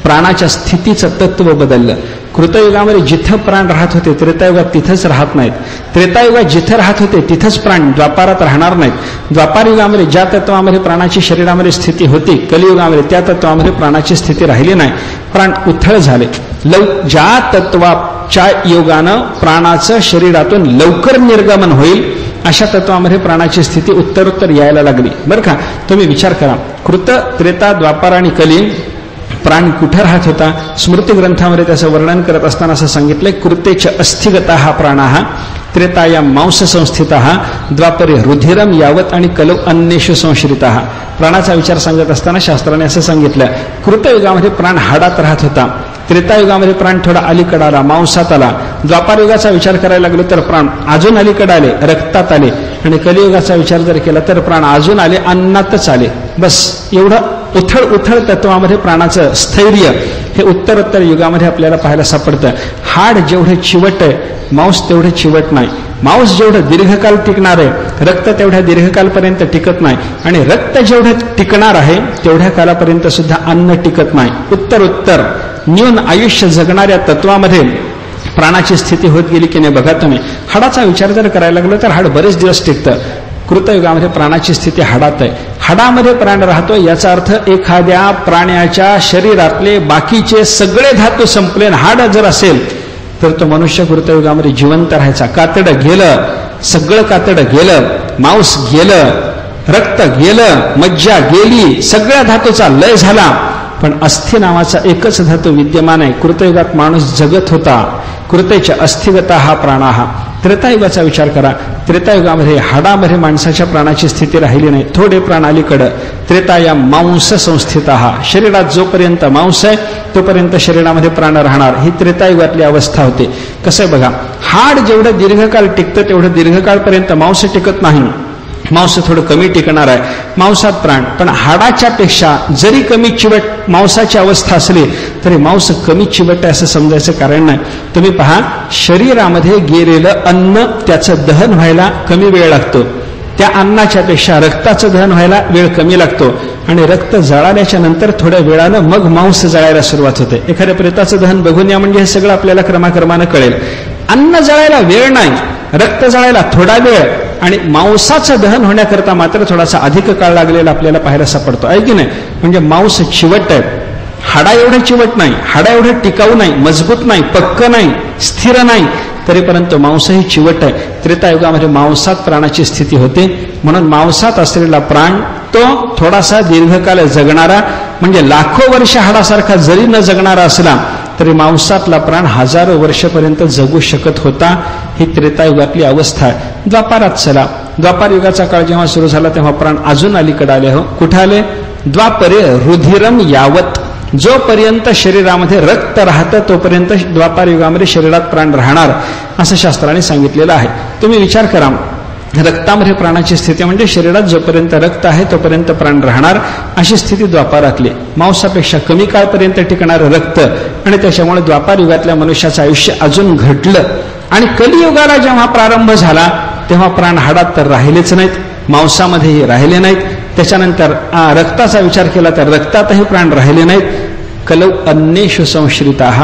प्राणाच्या स्थितीचं तत्व बदललं. कृतयुगामध्ये जिथं प्राण राहत होते त्रेतायुगात तिथंच राहत नाहीत. त्रेतायुगात जिथं राहत होते तिथंच प्राण द्वापारात राहणार नाहीत. द्वापारयुगामध्ये ज्या तत्वामध्ये प्राणाची शरीरामध्ये स्थिती होती कलियुगामध्ये त्या तत्वामध्ये प्राणाची स्थिती राहिली नाही. प्राण उथळ झाले. ज्या तत्वाच्या योगानं प्राणाचं शरीरातून लवकर निर्गमन होईल अशा तत्वामध्ये प्राणाची स्थिती उत्तरोत्तर यायला लागली. बरं का, तुम्ही विचार करा, कृत, त्रेता, द्वापार आणि कली प्राण कुठे राहत होता? स्मृती ग्रंथामध्ये त्याचं वर्णन करत असताना असं सांगितलंय, कृतेच अस्थिगता हा प्राणाः, त्रेताया मांस संस्थितः, द्वापरे रुधिरम यावत आणि कलौ अन्येषु संश्रितः. प्राणाचा विचार सांगत असताना शास्त्राने असं सांगितलं, कृतयुगामध्ये प्राण हाडात राहत होता, त्रेतायुगामध्ये प्राण थोडा अलीकडे आला, मांसात आला. द्वापारयुगाचा विचार करायला लागलो तर प्राण अजून अलीकडे आले, रक्तात आले. आणि कलियुगाचा विचार जर केला तर प्राण अजून आले, अन्नातच आले. बस एवढं उथळ तत्वामध्ये प्राणाचं स्थैर्य हे उत्तरोत्तर युगामध्ये आपल्याला पाहायला सापडतं. हाड जेवढे चिवट आहे मांस तेवढे चिवट नाही. मांस जेवढं दीर्घकाल टिकणार आहे रक्त तेवढ्या दीर्घकालपर्यंत टिकत नाही. आणि रक्त जेवढं टिकणार आहे तेवढ्या कालापर्यंत सुद्धा अन्न टिकत नाही. उत्तरोत्तर न्यून आयुष्य जगणाऱ्या तत्वामध्ये प्राणाची स्थिती होत गेली की नाही बघा तुम्ही. हाडाचा विचार जर करायला लागलो तर हाड बरेच दिवस टिकतं. कृतयुगामध्ये प्राणाची स्थिती हाडात आहे. हाडामध्ये प्राण राहतो याचा अर्थ एखाद्या प्राण्याच्या शरीरातले बाकीचे सगळे धातू संपले, हाड जर असेल तर तो मनुष्य कृतयुगामध्ये जिवंत राहायचा. कातडं गेलं, सगळं कातडं गेलं, मांस गेलं, रक्त गेलं, मज्जा गेली, सगळ्या धातूचा लय झाला, पण अस्थि नावाचा एकच धातू विद्यमान आहे. कृतयुगात माणूस जगत होता. कृतेच्या अस्थिगता हा प्राणाः. त्रेतायुगाचा विचार करा, त्रेतायुगामध्ये हाडामध्ये माणसाच्या प्राणाची स्थिती राहिली नाही, थोडे प्राण अलीकडं. त्रेताया मांस संस्थितः, शरीरात जोपर्यंत मांस आहे तोपर्यंत शरीरामध्ये प्राण राहणार, ही त्रेतायुगातली अवस्था होती. कसं आहे बघा, हाड जेवढं दीर्घकाळ टिकतं तेवढं दीर्घकाळपर्यंत मांस टिकत नाही. मांस थोडं कमी टिकणार आहे, मांसात प्राण. पण हाडाच्या पेक्षा जरी कमी चिवट मांसाची अवस्था असली तरी मांस कमी चिवट आहे असं समजायचं कारण नाही. तुम्ही पहा, शरीरामध्ये गेलेलं अन्न त्याचं दहन व्हायला कमी वेळ लागतो, त्या अन्नाच्या पेक्षा रक्ताचं दहन व्हायला वेळ कमी लागतो. आणि रक्त जळाल्याच्या नंतर थोड्या वेळानं मग मांस जळायला सुरुवात होते. एखाद्या प्रेताचं दहन बघून या म्हणजे हे सगळं आपल्याला क्रमाक्रमानं कळेल. अन्न जळायला वेळ नाही, रक्त जळायला थोडा वेळ, आणि मांसाचं दहन होण्याकरता मात्र थोडासा अधिक काळ लागलेला आपल्याला पाहायला सापडतो, आहे की नाही. म्हणजे मांस चिवट आहे, हाडा एवढे चिवट नाही, हाडा एवढे टिकाऊ नाही, मजबूत नाही, पक्क नाही, स्थिर नाही, तरी परंतु मांसही चिवट आहे. त्रेतायुगामध्ये मांसात प्राणाची स्थिती होते. म्हणून मांसात असलेला प्राण तो थोडासा दीर्घकाल जगणारा, म्हणजे लाखो वर्ष हाडासारखा जरी न जगणारा असला तरी मांसातला प्राण हजारो वर्षपर्यंत जगू शकत होता. ही त्रेतायुगातली अवस्था आहे. द्वापारात चला, द्वापार युगाचा काळ जेव्हा सुरू झाला तेव्हा प्राण अजून अलीकडे आले. हो, कुठे आले? द्वापरे रुधिरम यावत, जोपर्यंत शरीरामध्ये रक्त राहतं तोपर्यंत द्वापार युगामध्ये शरीरात प्राण राहणार असं शास्त्राने सांगितलेलं आहे. तुम्ही विचार करा, रक्तामध्ये प्राणाची स्थिती म्हणजे शरीरात जोपर्यंत रक्त आहे तोपर्यंत प्राण राहणार अशी स्थिती द्वापारातली. मांसापेक्षा कमी काळपर्यंत टिकणारं रक्त, आणि त्याच्यामुळे द्वापार युगातल्या मनुष्याचं आयुष्य अजून घटलं. आणि कलियुगाला जेव्हा प्रारंभ झाला तेव्हा प्राण हाडात तर राहिलेच नाहीत, मांसामध्येही राहिले नाहीत. त्याच्यानंतर रक्ताचा विचार केला तर रक्तातही प्राण राहिले नाहीत. कलौ अन्येषु संश्रितः,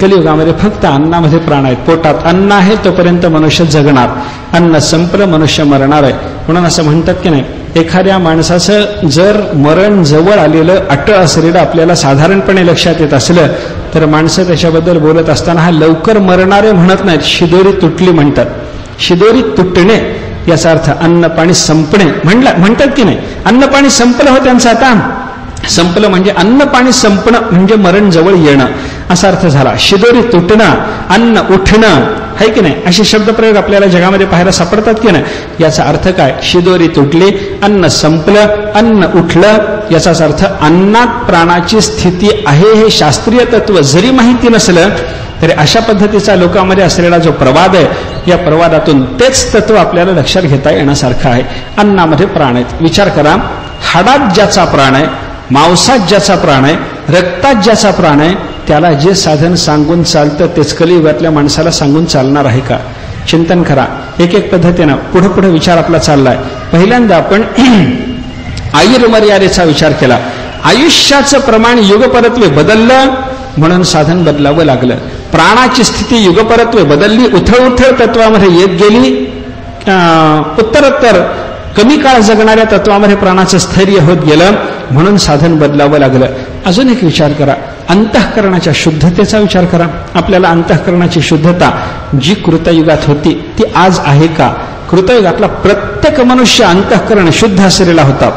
कलियुगामध्ये फक्त अन्नामध्ये प्राण आहेत. पोटात अन्न आहे तोपर्यंत मनुष्य जगणार, अन्न संपलं मनुष्य मरणार आहे. म्हणून असं म्हणतात की नाही, एखाद्या माणसाचं जर मरण जवळ आलेलं, अटळ असलेलं आपल्याला साधारणपणे लक्षात येत असलं तर माणसं त्याच्याबद्दल बोलत असताना हा लवकर मरणारे म्हणत नाहीत, शिदोरी तुटली म्हणतात. शिदोरी तुटणे याचा अर्थ अन्न पाणी संपणे म्हणतात की नाही. अन्न पाणी संपलं हो त्यांचं आता, संपलं म्हणजे अन्न पाणी संपणं म्हणजे मरण जवळ येणं असा अर्थ झाला. शिदोरी तुटणं, अन्न उठणं, है की नाही, असे शब्दप्रयोग आपल्याला जगामध्ये पाहायला सापडतात की नाही. याचा अर्थ काय? शिदोरी तुटली, अन्न संपलं, अन्न उठलं. याचाच अर्थ अन्नात प्राणाची स्थिती आहे हे शास्त्रीय तत्व जरी माहिती नसलं तरी अशा पद्धतीचा लोकांमध्ये असलेला जो प्रवाद आहे, या प्रवादातून तेच तत्व आपल्याला लक्षात घेता येण्यासारखं आहे. अन्नामध्ये प्राण आहेत. विचार करा, हाडात ज्याचा प्राण आहे, मांसात ज्याचा प्राण आहे, रक्तात ज्याचा प्राण आहे, त्याला जे साधन सांगून चालतं तेच कलियुगातल्या माणसाला सांगून चालणार आहे का? चिंतन करा. एक एक पद्धतीनं पुढे पुढे विचार आपला चाललाय. पहिल्यांदा आपण आयुर्मर्यादेचा विचार केला. आयुष्याचं प्रमाण युगपरत्वे बदललं म्हणून साधन बदलावं लागलं. प्राणाची स्थिती युगपरत्वे बदलली, उथळ उथळ तत्वामध्ये येत गेली. उत्तरोत्तर कमी काळ जगणाऱ्या तत्वामध्ये प्राणाचं स्थैर्य होत गेलं म्हणून साधन बदलावं लागलं. अजून एक विचार करा, अंतःकरणाच्या शुद्धतेचा विचार करा. आपल्याला अंतःकरणाची शुद्धता जी कृतयुगात होती ती आज आहे का? कृतयुगातला प्रत्येक मनुष्य अंतःकरण शुद्ध असलेला होता.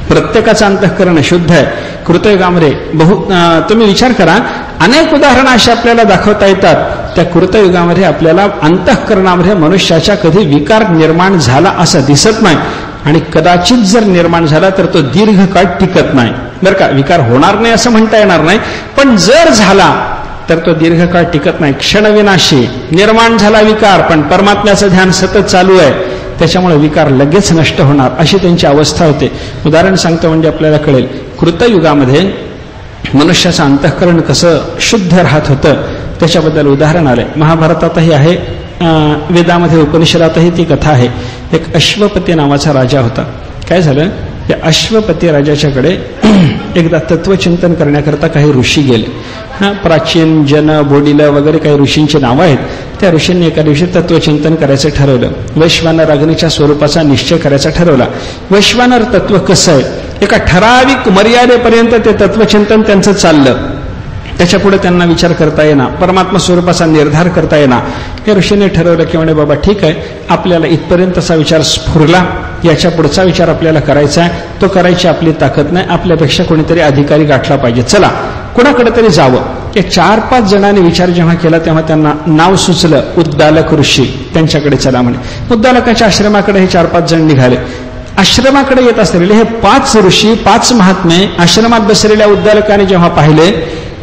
प्रत्येकाचं अंतःकरण शुद्ध आहे. कृतयुगामध्ये तुम्ही विचार करा, अनेक उदाहरणं अशी आपल्याला दाखवता येतात. त्या कृतयुगामध्ये आपल्याला अंतःकरणामध्ये मनुष्याच्या कधी विकार निर्माण झाला असं दिसत नाही, आणि कदाचित जर निर्माण झाला तर तो दीर्घकाळ टिकत नाही. बरं का, विकार होणार नाही असं म्हणता येणार नाही, पण जर झाला तर तो दीर्घकाळ टिकत नाही, क्षणविनाशी. निर्माण झाला विकार, पण परमात्म्याचं ध्यान सतत चालू आहे, त्याच्यामुळे विकार लगेच नष्ट होणार, अशी त्यांची अवस्था होते. उदाहरण सांगतो म्हणजे आपल्याला कळेल. कृतयुगामध्ये मनुष्याचं अंतःकरण कसं शुद्ध राहत होतं त्याच्याबद्दल उदाहरण आलंय. महाभारतातही आहे, वेदामध्ये उपनिषदातही ती कथा आहे. एक अश्वपती नावाचा राजा होता. काय झालं, त्या अश्वपती राजाच्याकडे एकदा तत्वचिंतन करण्याकरता काही ऋषी गेले. प्राचीन, जन, बोडिल वगैरे काही ऋषींची नावं आहेत. त्या ऋषींनी एका दिवशी तत्वचिंतन करायचं ठरवलं. वैश्वानर अग्नीच्या स्वरूपाचा निश्चय करायचा ठरवला. वैश्वानर तत्व कसं आहे, एका ठराविक मर्यादेपर्यंत ते तत्वचिंतन त्यांचं चाललं. त्याच्या पुढे त्यांना विचार करता येणार, परमात्मा स्वरूपाचा निर्धार करता येणार. या ऋषीने ठरवलं की म्हणे बाबा ठीक आहे, आपल्याला इथपर्यंतचा विचार स्फुरला, याच्या पुढचा विचार आपल्याला करायचा आहे. तो करायची आपली ताकद नाही, आपल्यापेक्षा कोणीतरी अधिकारी गाठला पाहिजे. चला कुणाकडे तरी जावं. या 4-5 जणांनी विचार जेव्हा केला तेव्हा त्यांना नाव सुचलं उद्दालक ऋषी. त्यांच्याकडे चला म्हणे. उद्दालकाच्या आश्रमाकडे हे 4-5 जण निघाले. आश्रमाकडे येत असलेले हे 5 ऋषी, 5 महात्मे आश्रमात बसलेल्या उद्दालकाने जेव्हा पाहिले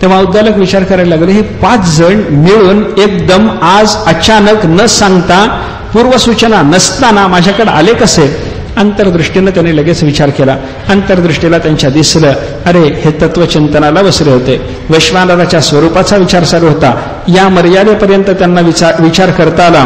तेव्हा उद्दालक विचार करायला लागले, हे 5 जण मिळून एकदम आज अचानक न सांगता, पूर्वसूचना नसताना माझ्याकडे आले कसे? अंतर्दृष्टीनं त्याने लगेच विचार केला. अंतर्दृष्टीला त्यांच्या दिसलं, अरे हे तत्वचिंतनाला बसले होते. वैश्वानराच्या स्वरूपाचा विचार चालू होता. या मर्यादेपर्यंत त्यांना विचार करता आला,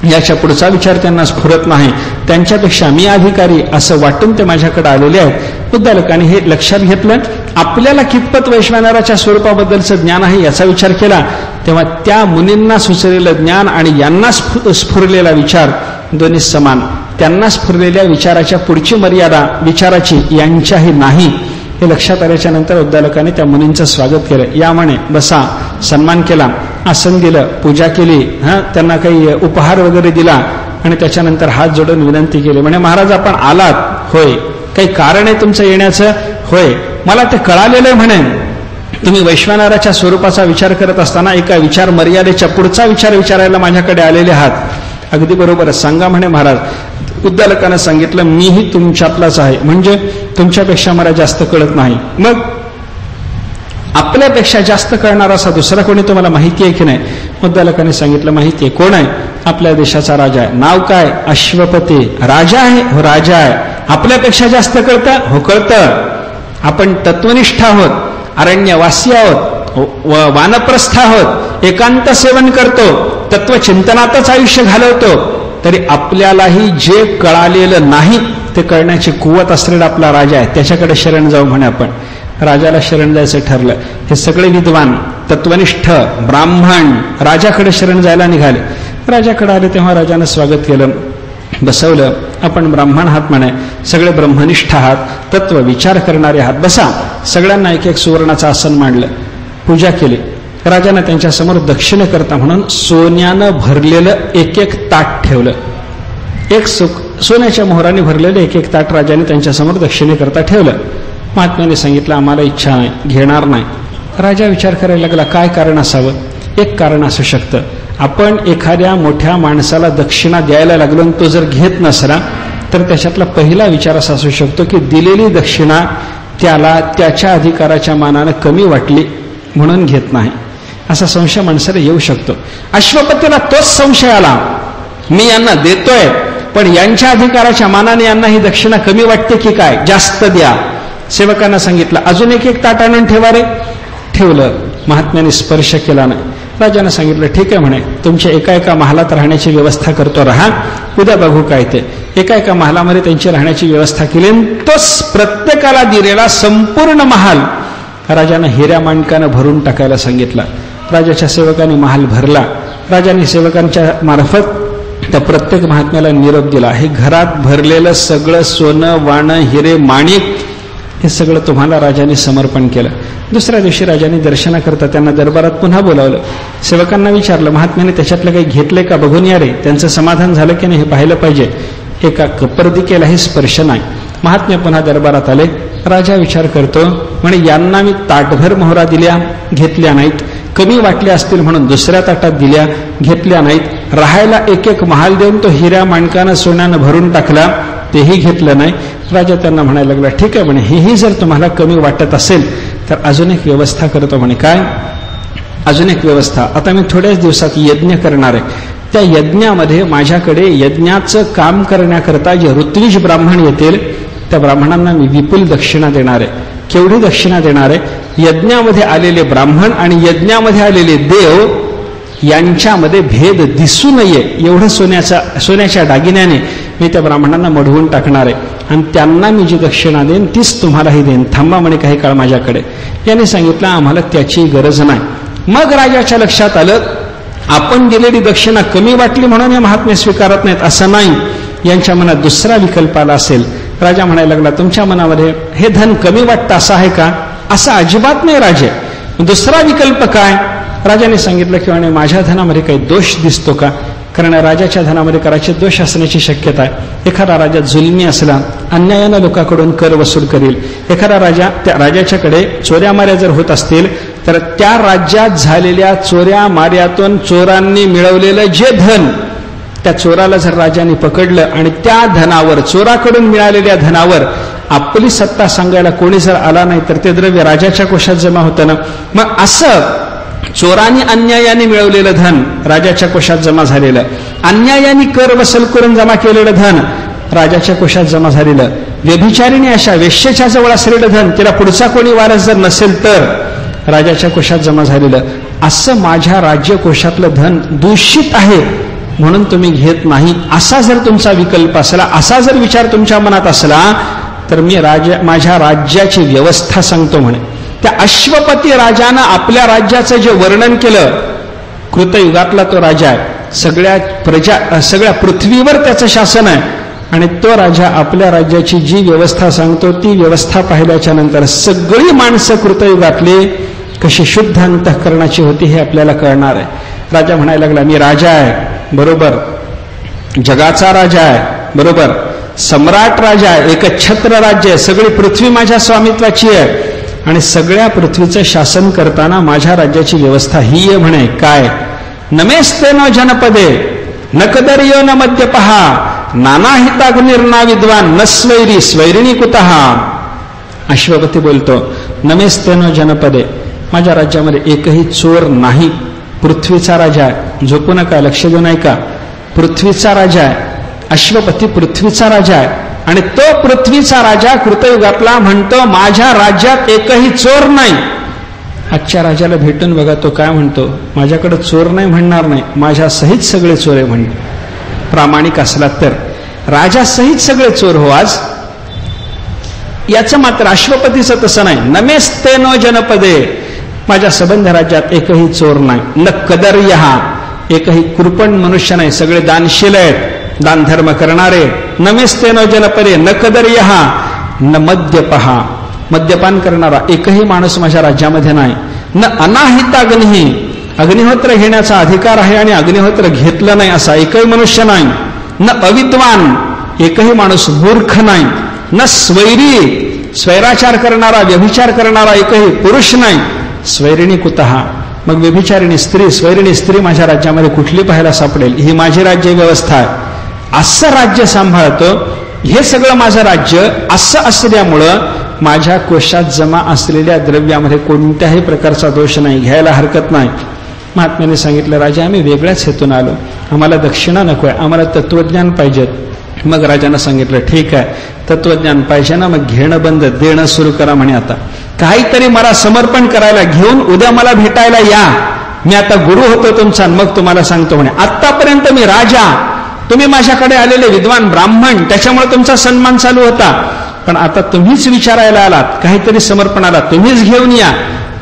याच्या पुढचा विचार त्यांना स्फुरत नाही. त्यांच्यापेक्षा मी अधिकारी असं वाटून ते माझ्याकडे आलेले आहेत. उद्दालकाने हे लक्षात घेतलं. आपल्याला कितपत वैश्वानराच्या स्वरूपाबद्दलचं ज्ञान आहे याचा विचार केला. तेव्हा त्या मुनींना सुचलेलं ज्ञान आणि यांना स्फुरलेला विचार दोन्ही समान. त्यांना स्फुरलेल्या विचाराच्या पुढची मर्यादा विचाराची यांच्याही नाही हे लक्षात आल्याच्या नंतर उद्दालकाने त्या मुनींचं स्वागत केलं. या म्हणे, बसा. सन्मान केला, आसन दिलं, पूजा केली, त्यांना काही उपहार वगैरे दिला आणि त्याच्यानंतर हात जोडून विनंती केली. म्हणे, महाराज आपण आलात? होय. काही कारण आहे तुमचं येण्याचं? होय. मला ते कळालेलं आहे म्हणे, तुम्ही वैश्वानराच्या स्वरूपाचा विचार करत असताना एका विचार मर्यादेच्या पुढचा विचार विचारायला माझ्याकडे आलेले आहात. अगदी बरोबर, सांगा म्हणे महाराज. उद्दालकानं सांगितलं, मीही तुमच्यातलाच आहे, म्हणजे तुमच्यापेक्षा मला जास्त कळत नाही. मग आपल्यापेक्षा जास्त कळणारा असा दुसरा कोणी तुम्हाला माहिती आहे की नाही? उद्दालकाने सांगितलं, माहिती आहे. कोण आहे? आपल्या देशाचा राजा आहे. नाव काय? अश्वपती. राजा आहे? हो राजा आहे. आपल्यापेक्षा जास्त कळतं? हो कळतं. आपण तत्वनिष्ठ आहोत, अरण्यवासी आहोत, वानप्रस्थ आहोत, एकांत सेवन करतो, तत्वचिंतनातच आयुष्य घालवतो, तरी आपल्यालाही जे कळालेलं नाही ते कळण्याची कुवत असलेला आपला राजा आहे. त्याच्याकडे शरण जाऊ म्हणे आपण. राजाला शरण जायचं ठरलं. हे सगळे विद्वान, तत्वनिष्ठ, ब्राह्मण राजाकडे शरण जायला निघाले. राजाकडे आले तेव्हा राजानं स्वागत केलं, बसवलं. आपण ब्राह्मण आहात म्हणे, सगळे ब्रह्मनिष्ठ आहात, तत्व विचार करणारे आहात, बसा. सगळ्यांना एक एक सुवर्णाचं आसन मांडलं, पूजा केली. राजानं त्यांच्यासमोर दक्षिणेकरता म्हणून सोन्यानं भरलेलं एक एक ताट ठेवलं. सोन्याच्या मोहराने भरलेलं एक एक ताट राजाने त्यांच्यासमोर दक्षिणेकरता ठेवलं. महात्म्याने सांगितलं आम्हाला इच्छा नाही, घेणार नाही. राजा विचार करायला लागला काय कारण असावं. एक कारण असू शकतं, आपण एखाद्या मोठ्या माणसाला दक्षिणा द्यायला लागलो आणि तो जर घेत नसला तर त्याच्यातला पहिला विचार असा असू शकतो की दिलेली दक्षिणा त्याला त्याच्या अधिकाराच्या मानानं कमी वाटली म्हणून घेत नाही, असा संशय माणसाला येऊ शकतो. अश्वपतीला तोच संशय आला, मी यांना देतोय पण यांच्या अधिकाराच्या मानाने यांना ही दक्षिणा कमी वाटते की काय, जास्त द्या. सेवकांना सांगितलं अजून एक ताट आणून ठेवा रे. ठेवलं. महात्म्याने स्पर्श केला नाही. राजाने सांगितलं ठीक आहे म्हणे, तुमच्या एका महालात राहण्याची व्यवस्था करतो, राहा, उद्या बघू काय ते. एका महालामध्ये त्यांची राहण्याची व्यवस्था केली. तोच प्रत्येकाला दिलेला संपूर्ण महाल राजानं हिऱ्या माणकानं भरून टाकायला सांगितला. राजाच्या सेवकाने महाल भरला. राजाने सेवकांच्या मार्फत त्या प्रत्येक महात्म्याला निरोप दिला, हे घरात भरलेलं सगळं सोनं वाणं हिरे माणिक हे सगळं तुम्हाला राजाने समर्पण केलं. दुसऱ्या दिवशी राजाने दर्शनाकरता त्यांना दरबारात पुन्हा बोलावलं. सेवकांना विचारलं महात्म्याने त्याच्यातलं काही घेतलंय का बघून या रे, त्यांचं समाधान झालं की नाही हे पाहिलं पाहिजे. एका कपर्दिकेलाही स्पर्श नाही. महात्म्य पुन्हा दरबारात आले. राजा विचार करतो म्हणे यांना मी ताटभर मोहरा दिल्या, घेतल्या नाहीत, कमी वाटल्या असतील म्हणून दुसऱ्या ताटात दिल्या, घेतल्या नाहीत, राहायला एक महाल देऊन तो हिऱ्या माणकानं सोन्यानं भरून टाकला, तेही घेतलं नाही. राजा त्यांना म्हणायला लागला ठीक आहे म्हणे, हेही जर तुम्हाला कमी वाटत असेल तर अजून एक व्यवस्था करतो म्हणे. काय अजून एक व्यवस्था, आता मी थोड्याच दिवसात यज्ञ करणार आहे. त्या यज्ञामध्ये माझ्याकडे यज्ञाचं काम करण्याकरता जे ऋत्विज ब्राह्मण येतील त्या ब्राह्मणांना मी विपुल दक्षिणा देणार आहे. केवढी दक्षिणा देणार आहे, यज्ञामध्ये आलेले ब्राह्मण आणि यज्ञामध्ये आलेले देव यांच्यामध्ये भेद दिसू नये एवढं सोन्याच्या दागिन्याने मी त्या ब्राह्मणांना मढवून टाकणार आहे आणि त्यांना मी जी दक्षिणा देईन तीच तुम्हालाही देईन, थांबा म्हणे काही काळ माझ्याकडे. याने सांगितलं आम्हाला त्याची गरज नाही. मग राजाच्या लक्षात आलं आपण दिलेली दक्षिणा कमी वाटली म्हणून हे महात्म्य स्वीकारत नाहीत असं नाही, यांच्या मनात दुसरा विकल्प आला असेल. राजा म्हणायला लागला तुमच्या मनामध्ये हे धन कमी वाटतं असं आहे का, असं अजिबात नाही राजे, दुसरा विकल्प काय. राजाने सांगितलं की आणि माझ्या धनामध्ये काही दोष दिसतो का, कारण राजाच्या धनामध्ये करायचे दोष असण्याची शक्यता आहे. एखादा राजा जुलमी असला, अन्यायानं लोकांकडून कर वसूल करील. एखादा राजा त्या राजाच्याकडे चोऱ्या माऱ्या जर होत असतील तर त्या राज्यात झालेल्या चोऱ्या माऱ्यातून चोरांनी मिळवलेलं जे धन त्या चोराला जर राजाने पकडलं आणि त्या धनावर चोराकडून मिळालेल्या धनावर आपली सत्ता सांगायला कोणी जर आला नाही तर ते द्रव्य राजाच्या कोशात जमा होतं ना. मग असं चोरांनी अन्यायाने मिळवलेलं धन राजाच्या कोशात जमा झालेलं, अन्यायाने कर वसूल करून जमा केलेलं धन राजाच्या कोशात जमा झालेलं, व्यभिचारीने अशा वेश्येच्या जवळ असलेलं धन तिला पुढचा कोणी वारस जर नसेल तर राजाच्या कोशात जमा झालेलं, असं माझ्या राज्य कोशातलं धन दूषित आहे म्हणून तुम्ही घेत नाही असा जर तुमचा विकल्प असला, असा जर विचार तुमच्या मनात असला तर मी माझ्या राज्याची व्यवस्था सांगतो म्हणे. त्या अश्वपती राजानं आपल्या राज्याचं जे वर्णन केलं, कृतयुगातला तो राजा आहे, सगळ्या पृथ्वीवर त्याचं शासन आहे आणि तो राजा आपल्या राज्याची जी व्यवस्था सांगतो ती व्यवस्था पाहिल्याच्या नंतर सगळी माणसं कृतयुगातली कशी शुद्ध अंतःकरणाची होती हे आपल्याला कळणार आहे. राजा म्हणायला लागला मी राजा आहे बरोबर, जगाचा राजा आहे बरोबर, सम्राट राजा आहे, एकछत्र राज्य आहे, सगळी पृथ्वी माझ्या स्वामित्वाची आहे आणि सगळ्या पृथ्वीचं शासन करताना माझ्या राज्याची व्यवस्था ही आहे म्हणे. काय नमेस्ते न जनपदे न कदर्यो न मद्यपहा नानाहिताग्निर्ना विद्वान न स्वैरी स्वैरिणी कुतः. अश्वपती बोलतो नमेस्ते न जनपदे, माझ्या राज्यामध्ये एकही चोर नाही, पृथ्वीचा राजा आहे, झोपू नका, लक्ष देऊ नये का, पृथ्वीचा राजा आहे, अश्वपती पृथ्वीचा राजा आहे आणि तो पृथ्वीचा राजा कृतयुगातला म्हणतो माझ्या राज्यात एकही चोर नाही. आजच्या राजाला भेटून बघा तो काय म्हणतो, माझ्याकडे चोर नाही म्हणणार नाही, माझ्या सहित सगळे चोर आहे म्हणतो. प्रामाणिक असला तर राजा सहित सगळे चोर हो आज. याचं मात्र अश्वपतीचं तसं नाही. नमेस्ते नो जनपदे, माझ्या सबंध राज्यात एकही चोर नाही. न कदर्यहा, एकही कृपण मनुष्य नाही, सगळे दानशील आहेत, दान धर्म करणारे. नमेस्ते नो जनपदे न कदर्यहा न मद्यपहा, मद्यपान करणारा एकही माणूस माझ्या राज्यामध्ये नाही. न अनाहिताग्निही, अग्निहोत्र घेण्याचा अधिकार आहे आणि अग्निहोत्र घेतलं नाही असा एकही मनुष्य नाही. न अविद्वान, एकही माणूस मूर्ख नाही. न स्वैरी, स्वैराचार करणारा, व्यभिचार करणारा एकही पुरुष नाही. स्वैरिणी कुतः, मग व्यभिचारिणी स्त्री, स्वैरिणी स्त्री माझ्या राज्यामध्ये कुठली पाहायला सापडेल? ही माझी राज्य व्यवस्था आहे. असं राज्य सांभाळतो, हे सगळं माझं राज्य असं असल्यामुळं माझ्या कोशात जमा असलेल्या द्रव्यामध्ये कोणत्याही प्रकारचा दोष नाही, घ्यायला हरकत नाही. महात्म्याने सांगितलं, राजा आम्ही वेगळ्याच हेतून आलो, आम्हाला दक्षिणा नको आहे, आम्हाला तत्वज्ञान पाहिजेत. मग राजानं सांगितलं, ठीक आहे, तत्वज्ञान पाहिजे ना, मग घेणं बंद, देणं सुरू करा म्हणे. आता काहीतरी मला समर्पण करायला घेऊन उद्या मला भेटायला या, मी आता गुरु होतो तुमचा, मग तुम्हाला सांगतो म्हणे. आतापर्यंत मी राजा, तुम्ही माझ्याकडे आलेले विद्वान ब्राह्मण, त्याच्यामुळे तुमचा सन्मान चालू होता, पण आता तुम्हीच विचारायला आलात, काहीतरी समर्पणाला तुम्हीच घेऊन या.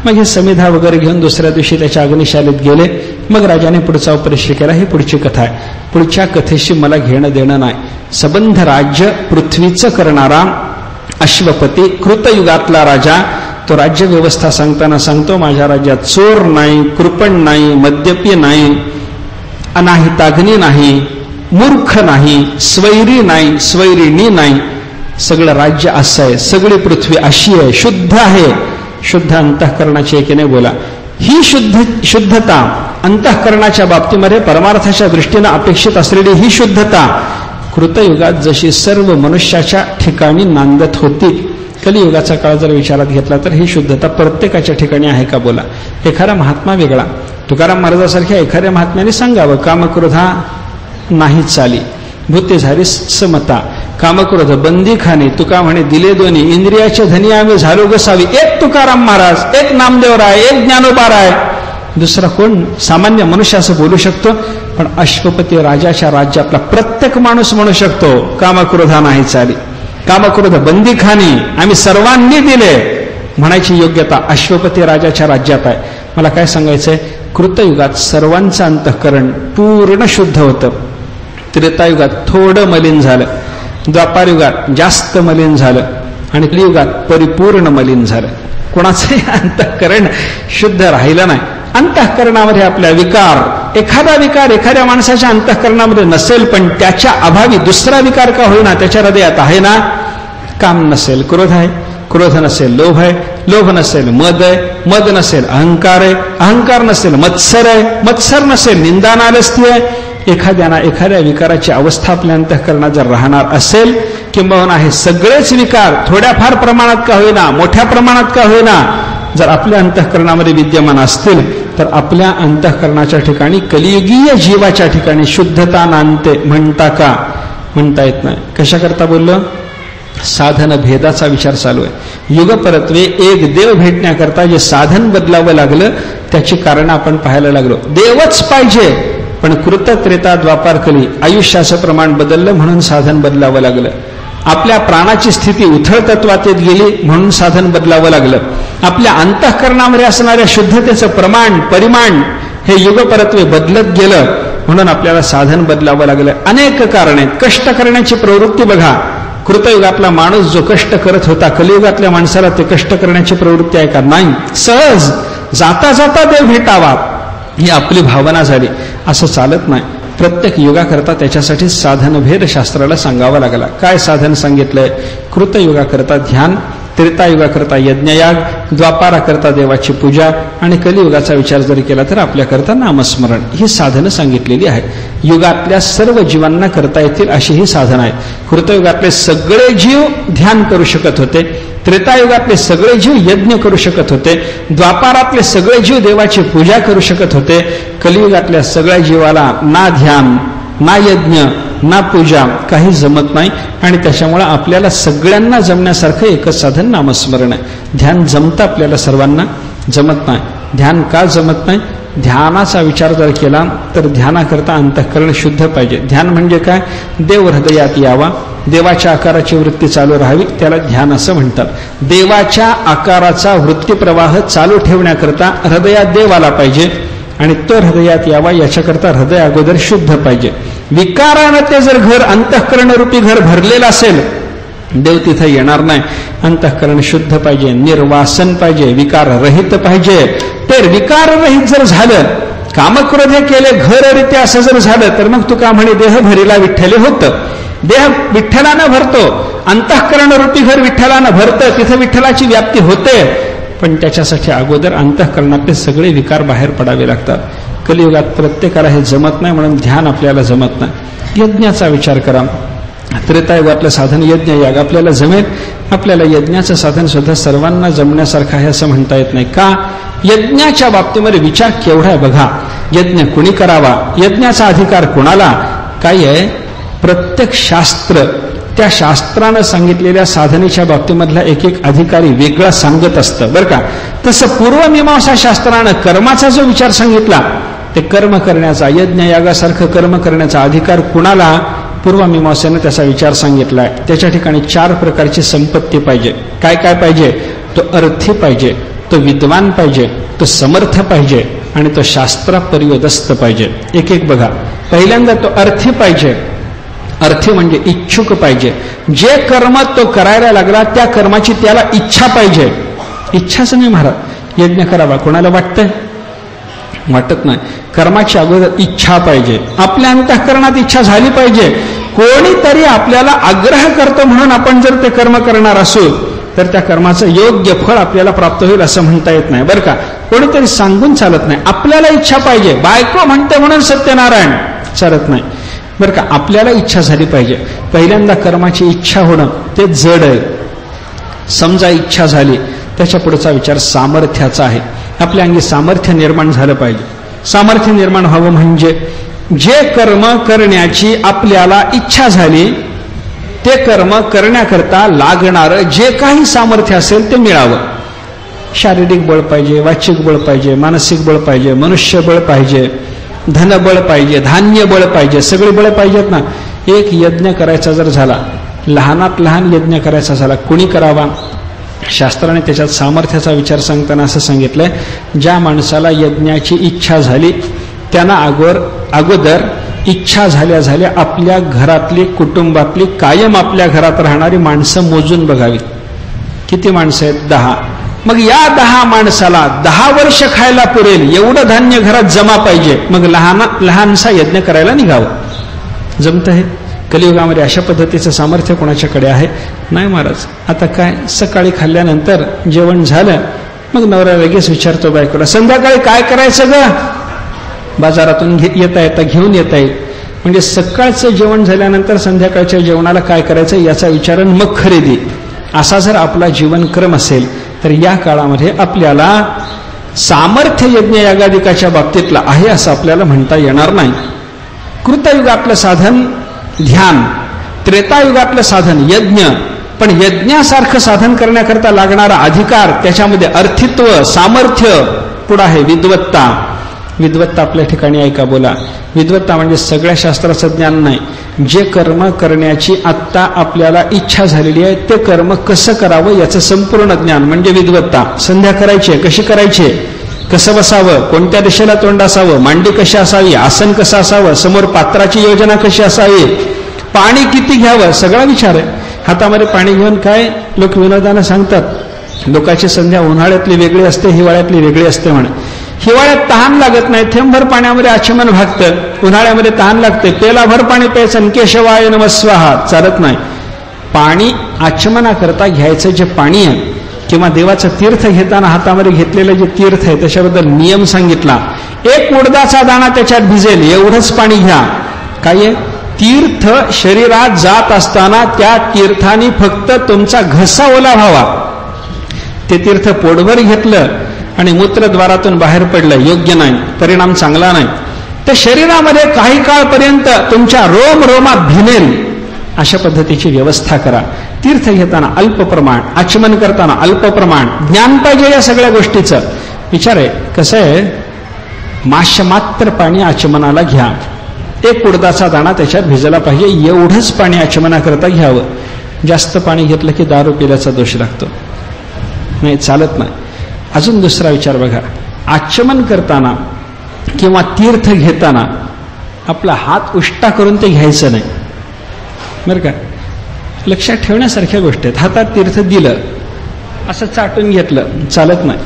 मग हे समिधा वगैरे घेऊन दुसऱ्या दिवशी त्याच्या अग्निशालेत गेले. मग राजाने पुढचा उपदेश केला. ही पुढची कथा आहे. पुढच्या कथेशी मला घेणं देणं नाही. सबंध राज्य पृथ्वीचं करणारा अश्वपती, कृतयुगातला राजा, तो राज्य व्यवस्था सांगताना सांगतो, माझ्या राज्यात चोर नाही, कृपण नाही, मद्यपी नाही, अनाहिताग्नी नाही, मूर्ख नाही, स्वैरी नाही, स्वैरिणी नाही. सगळं राज्य असं आहे, सगळी पृथ्वी अशी आहे, शुद्ध आहे. शुद्ध अंतःकरणाची एकीने बोला. ही शुद्धता अंतःकरणाच्या बाबतीमध्ये परमार्थाच्या दृष्टीनं अपेक्षित असलेली ही शुद्धता कृतयुगात जशी सर्व मनुष्याच्या ठिकाणी नांदत होती, कलियुगाचा काळ जर विचारात घेतला तर ही शुद्धता प्रत्येकाच्या ठिकाणी आहे का? बोला. एखादा महात्मा वेगळा, तुकाराम महाराजासारख्या एखाद्या महात्म्याने सांगावं, कामक्रोधा नाही चाली, भूते झाली समता, कामक्रोध बंदी खाणे, तुका म्हणे दिले दोन्ही, इंद्रियाचे धनी आम्ही झालो गसावी. एक तुकाराम महाराज, एक नामदेवराय, एक ज्ञानोबाराय, दुसरा कोण? सामान्य मनुष्य असं बोलू शकतो, पण अश्वपती राजाच्या राज्यातला प्रत्येक माणूस म्हणू शकतो, कामक्रोधा नाही चाली, कामक्रोध बंदी खाणे आम्ही सर्वांनी दिले म्हणायची योग्यता अश्वपती राजाच्या राज्यात आहे. मला काय सांगायचंय, कृतयुगात सर्वांचं अंतःकरण पूर्ण शुद्ध होतं. त्रेतायुगात थोडं मलिन झालं, द्वापारयुगात जास्त मलिन झालं, आणि कलियुगात परिपूर्ण मलिन झालं. कोणाचंही अंतःकरण शुद्ध राहिलं नाही. अंतःकरणामध्ये आपल्या विकार, एखादा विकार एखाद्या माणसाच्या अंतःकरणामध्ये नसेल, पण त्याच्या अभावी दुसरा विकार का होईना त्याच्या हृदयात आहे ना. काम नसेल क्रोध आहे, क्रोध नसेल लोभ आहे, लोभ नसेल मद आहे, मद नसेल अहंकार आहे, अहंकार नसेल मत्सर आहे, मत्सर नसेल निंदा नालस्ती आहे. एखाद्या विकाराची अवस्था आपल्या अंतःकरणात जर राहणार असेल, किंबहुना हे सगळेच विकार थोड्याफार प्रमाणात का होईना, मोठ्या प्रमाणात का होईना, जर आपल्या अंतःकरणामध्ये विद्यमान असतील, तर आपल्या अंतःकरणाच्या ठिकाणी कलियुगीय जीवाच्या ठिकाणी शुद्धता नांदते. म्हणता का? म्हणता येत नाही. कशाकरता बोललो? साधन भेदाचा विचार चालू आहे. युगपरत्वे एक देव भेटण्याकरता जे साधन बदलावं लागलं, त्याची कारणं आपण पाहायला लागलो. देवच पाहिजे, पण कृत त्रेता द्वापार कली आयुष्याचं प्रमाण बदललं म्हणून साधन बदलावं लागलं. आपल्या प्राणाची स्थिती उथळ तत्वात येत गेली म्हणून साधन बदलावं लागलं. आपल्या अंतःकरणामध्ये असणाऱ्या शुद्धतेचं प्रमाण, परिमाण हे युगपरत्वे बदलत गेलं म्हणून आपल्याला साधन बदलावं लागलं. अनेक कारण आहेत. कष्ट करण्याची प्रवृत्ती बघा. कृतयुगातला माणूस जो कष्ट करत होता, कलियुगातल्या माणसाला ते कष्ट करण्याची प्रवृत्ती आहे का? नाही. सहज जाता जाता देव भेटावा ही आपली भावना झाली. असं चालत नाही. प्रत्येक युगाकरता त्याच्यासाठी साधनभेद शास्त्राला सांगावा लागला. काय साधन सांगितलंय? कृतयुगाकरता ध्यान, त्रेतायुगाकरता यज्ञयाग, द्वापाराकरता देवाची पूजा, आणि कलियुगाचा विचार जरी केला तर आपल्याकरता नामस्मरण, ही साधनं सांगितलेली आहेत. युगातल्या सर्व जीवांना करता येतील अशी ही साधनं आहेत. कृतयुगातले सगळे जीव ध्यान करू शकत होते, त्रेतायुगातले सगळे जीव यज्ञ करू शकत होते, द्वापारातले सगळे जीव देवाची पूजा करू शकत होते. कलियुगातल्या सगळ्या जीवाला ना ध्यान, ना यज्ञ, ना पूजा काही जमत नाही, आणि त्याच्यामुळे आपल्याला सगळ्यांना जमण्यासारखं एकच साधन नामस्मरण आहे. ध्यान जमतं आपल्याला सर्वांना, जमत नाही. ध्यान का जमत नाही? ध्यानाचा विचार जर केला तर ध्यानाकरता अंतःकरण शुद्ध पाहिजे. ध्यान म्हणजे काय? देव हृदयात यावा, देवाच्या आकाराची वृत्ती चालू राहावी, त्याला ध्यान असं म्हणतात. देवाच्या आकाराचा वृत्तीप्रवाह चालू ठेवण्याकरता हृदयात देव आला पाहिजे, आणि तो हृदयात यावा याच्याकरता हृदय अगोदर शुद्ध पाहिजे. विकारानं ते जर घर, अंतःकरण रूपी घर भरलेलं असेल, देव तिथं येणार नाही. अंतःकरण शुद्ध पाहिजे, निर्वासन पाहिजे, विकार रहित पाहिजे. तर विकार रहित जर झालं, कामक्रोधे केले घररित्या असं जर झालं, तर मग तुका म्हणे देह भरीला विठ्ठले होतं. देह विठ्ठलानं भरतो, अंतःकरण रूपी घर विठ्ठलानं भरतं, तिथे विठ्ठलाची व्याप्ती होते. पण त्याच्यासाठी अगोदर अंतःकरणातले सगळे विकार बाहेर पडावे लागतात. कलियुगात प्रत्येकाला हे जमत नाही, म्हणून ध्यान आपल्याला जमत नाही. यज्ञाचा विचार करा. त्रेतायुगातलं साधन यज्ञ याग आपल्याला जमेल. आपल्याला यज्ञाचं साधन सुद्धा सर्वांना जमण्यासारखं आहे असं म्हणता येत नाही. का? यज्ञाच्या बाबतीमध्ये विचार केवढा आहे बघा. यज्ञ कुणी करावा, यज्ञाचा अधिकार कुणाला, काय आहे? प्रत्येक शास्त्र त्या शास्त्रानं सांगितलेल्या साधनेच्या बाबतीमधला एक एक अधिकारी वेगळा सांगत असतं बरं का. तसं पूर्वमीमांसा शास्त्रानं कर्माचा जो विचार सांगितला, ते कर्म करण्याचा, यज्ञ यागासारखं कर्म करण्याचा अधिकार कुणाला, पूर्वमीमांसेनं त्याचा विचार सांगितलाय. त्याच्या ठिकाणी 4 प्रकारची संपत्ती पाहिजे. काय काय पाहिजे? तो अर्थी पाहिजे, तो विद्वान पाहिजे, तो समर्थ पाहिजे आणि तो शास्त्रपरिवदस्त पाहिजे. एक एक बघा. पहिल्यांदा तो अर्थी पाहिजे. अर्थी म्हणजे इच्छुक पाहिजे. जे कर्म तो करायला लागला त्या कर्माची त्याला इच्छा पाहिजे. इच्छाच नाही महाराज यज्ञ करावा, कोणाला वाटतंय? वाटत नाही. कर्माची अगोदर इच्छा पाहिजे. आपल्या अंतःकरणात इच्छा झाली पाहिजे. कोणीतरी आपल्याला आग्रह करतो म्हणून आपण जर ते कर्म करणार असू तर त्या कर्माचं योग्य फळ आपल्याला प्राप्त होईल असं म्हणता येत नाही बरं का. कोणीतरी सांगून चालत नाही. आपल्याला इच्छा पाहिजे. बायको म्हणते म्हणून सत्यनारायण चालत नाही बरं का. आपल्याला इच्छा झाली पाहिजे. पहिल्यांदा कर्माची इच्छा होणं ते जड आहे. समजा इच्छा झाली, त्याच्या पुढचा विचार सामर्थ्याचा आहे. आपल्या अंगी सामर्थ्य निर्माण झालं पाहिजे. सामर्थ्य निर्माण व्हावं म्हणजे जे कर्म करण्याची आपल्याला इच्छा झाली ते कर्म करण्याकरता लागणारं जे काही सामर्थ्य असेल ते मिळावं. शारीरिक बळ पाहिजे, वाचिक बळ पाहिजे, मानसिक बळ पाहिजे, मनुष्यबळ पाहिजे, धनबळ पाहिजे, धान्य बळ पाहिजे, सगळे बळ पाहिजेत ना. एक यज्ञ करायचा जर झाला, लहानात लहान यज्ञ करायचा झाला, कुणी करावा? शास्त्राने त्याच्यात सामर्थ्याचा विचार सांगताना असं सांगितलंय, ज्या माणसाला यज्ञाची इच्छा झाली त्यांना अगोदर इच्छा झाल्या झाल्या आपल्या घरातली, कुटुंबातली, कायम आपल्या घरात राहणारी माणसं मोजून बघावी. किती माणसं आहेत? 10. मग या 10 माणसाला 10 वर्ष खायला पुरेल एवढं धान्य घरात जमा पाहिजे. मग लहानसा यज्ञ करायला निघावं. जमतं हे? कलियुगामध्ये अशा पद्धतीचं सामर्थ्य कोणाच्याकडे आहे? नाही महाराज. आता काय, सकाळी खाल्ल्यानंतर जेवण झालं, मग नवरा लगेच विचारतो बायकोला, संध्याकाळी काय करायचं ग? बाजारातून येता येता घेऊन येता येईल. म्हणजे सकाळचं जेवण झाल्यानंतर संध्याकाळच्या जेवणाला काय करायचं याचा विचार, मग खरेदी. असा जर आपला जीवनक्रम असेल तर या काळामध्ये आपल्याला सामर्थ्य यज्ञ यागादिकाच्या बाबतीतला आहे असं आपल्याला म्हणता येणार नाही. कृतयुगातलं साधन ध्यान, त्रेतायुगातलं साधन यज्ञ. पण यज्ञासारखं साधन करण्याकरता लागणारा अधिकार, त्याच्यामध्ये अर्थित्व, सामर्थ्य, पुढं आहे विद्वत्ता. विद्वत्ता आपल्या ठिकाणी ऐका, बोला. विद्वत्ता म्हणजे सगळ्या शास्त्राचं ज्ञान नाही. जे कर्म करण्याची आत्ता आपल्याला इच्छा झालेली आहे ते कर्म कसं करावं याचं संपूर्ण ज्ञान म्हणजे विद्वत्ता. संध्या करायची, कशी करायची, कसं बसावं, कोणत्या दिशेला तोंड असावं, मांडी कशी असावी, आसन कसं असावं, समोर पात्राची योजना कशी असावी, पाणी किती घ्यावं, सगळा विचार आहे. हातामध्ये पाणी घेऊन काय लोक विनोदानं सांगतात, लोकांची संध्या उन्हाळ्यातली वेगळी असते, हिवाळ्यातली वेगळी असते म्हणे. हिवाळ्यात तहान लागत नाही, थेंबभर पाण्यामध्ये आचमन भागतं. उन्हाळ्यामध्ये तहान लागते, पेलाभर पाणी प्यायचं, केशवाय नमः स्वाहा चालत नाही. पाणी आचमनाकरता घ्यायचं जे पाणी आहे किंवा देवाचं तीर्थ घेताना हातामध्ये घेतलेलं जे तीर्थ आहे त्याच्याबद्दल नियम सांगितला. 1 उडदाचा दाणा त्याच्यात भिजेल एवढंच पाणी घ्या. काय आहे? तीर्थ शरीरात जात असताना त्या तीर्थाने फक्त तुमचा घसा ओला व्हावा. ते तीर्थ पोटभर घेतलं आणि मूत्रद्वारातून बाहेर पडलं, योग्य नाही, परिणाम चांगला नाही. तर शरीरामध्ये काही काळपर्यंत तुमच्या रोम रोमात भिनेल अशा पद्धतीची व्यवस्था करा. तीर्थ घेताना अल्प प्रमाण, आचमन करताना अल्प प्रमाण, ज्ञान पाहिजे या सगळ्या गोष्टीचं. विचार आहे कसं आहे, मात्र पाणी आचमनाला घ्या. 1 उडदाचा दाणा त्याच्यात भिजला पाहिजे एवढंच पाणी आचमनाकरता घ्यावं. जास्त पाणी घेतलं की दारू पिल्याचा दोष लागतो, नाही, चालत नाही. अजून दुसरा विचार बघा, आचमन करताना किंवा तीर्थ घेताना आपला हात उष्टा करून ते घ्यायचं नाही बरं का. लक्षात ठेवण्यासारख्या गोष्टी आहेत. हातात तीर्थ दिलं, असं चाटून घेतलं, चालत नाही.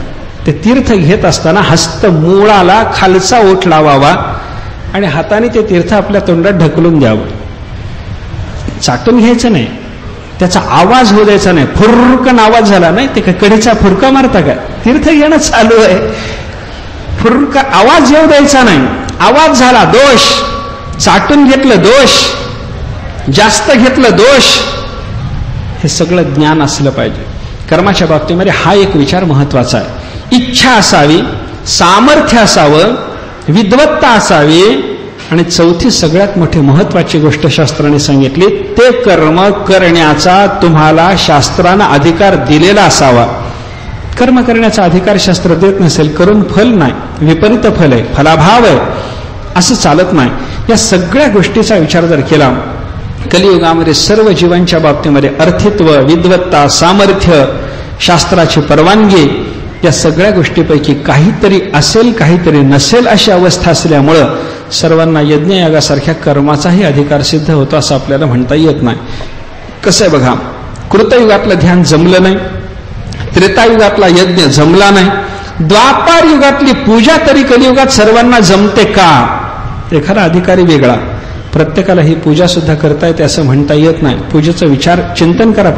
ते तीर्थ घेत असताना हस्त मूळाला खालचा ओठ लावावा आणि हाताने ते तीर्थ आपल्या तोंडात ढकलून द्यावं. चाटून घ्यायचं नाही, त्याचा आवाज होऊ द्यायचा नाही. फुरकन आवाज झाला नाही ते काय कढीचा फुरका मारता काय? तीर्थ घेणं चालू आहे, फुरका आवाज येऊ द्यायचा नाही. आवाज झाला दोष, चाटून घेतलं दोष, जास्त घेतलं दोष. हे सगळं ज्ञान असलं पाहिजे. कर्माच्या बाबतीमध्ये हा एक विचार महत्वाचा आहे. इच्छा असावी, सामर्थ्य असावं, विद्वत्ता असावी, आणि चौथी सगळ्यात मोठी महत्वाची गोष्ट शास्त्राने सांगितली, ते कर्म करण्याचा तुम्हाला शास्त्रानं अधिकार दिलेला असावा. कर्म करण्याचा अधिकार शास्त्र देत नसेल, करून फल नाही, विपरीत फल आहे, फलाभाव आहे, असं चालत नाही. या सगळ्या गोष्टीचा विचार जर केला, कलियुगामध्ये सर्व जीवांच्या बाबतीमध्ये अर्थित्व, विद्वत्ता, सामर्थ्य, शास्त्राची परवानगी, या सगळ्या गोष्टीपैकी काहीतरी असेल काहीतरी नसेल अशी अवस्था असल्यामुळं सर्वांना यज्ञयागासारख्या कर्माचाही अधिकार सिद्ध होतो असं आपल्याला म्हणता येत नाही. कसं आहे बघा, कृतयुगातलं ध्यान जमलं नाही, त्रेतायुगातला यज्ञ जमला नाही, द्वापार युगातली पूजा तरी कलियुगात सर्वांना जमते का? एखादा अधिकारी वेगळा, प्रत्येकाला ही पूजा सुद्धा करता येते असं म्हणता येत नाही. पूजेचं विचार चिंतन करा.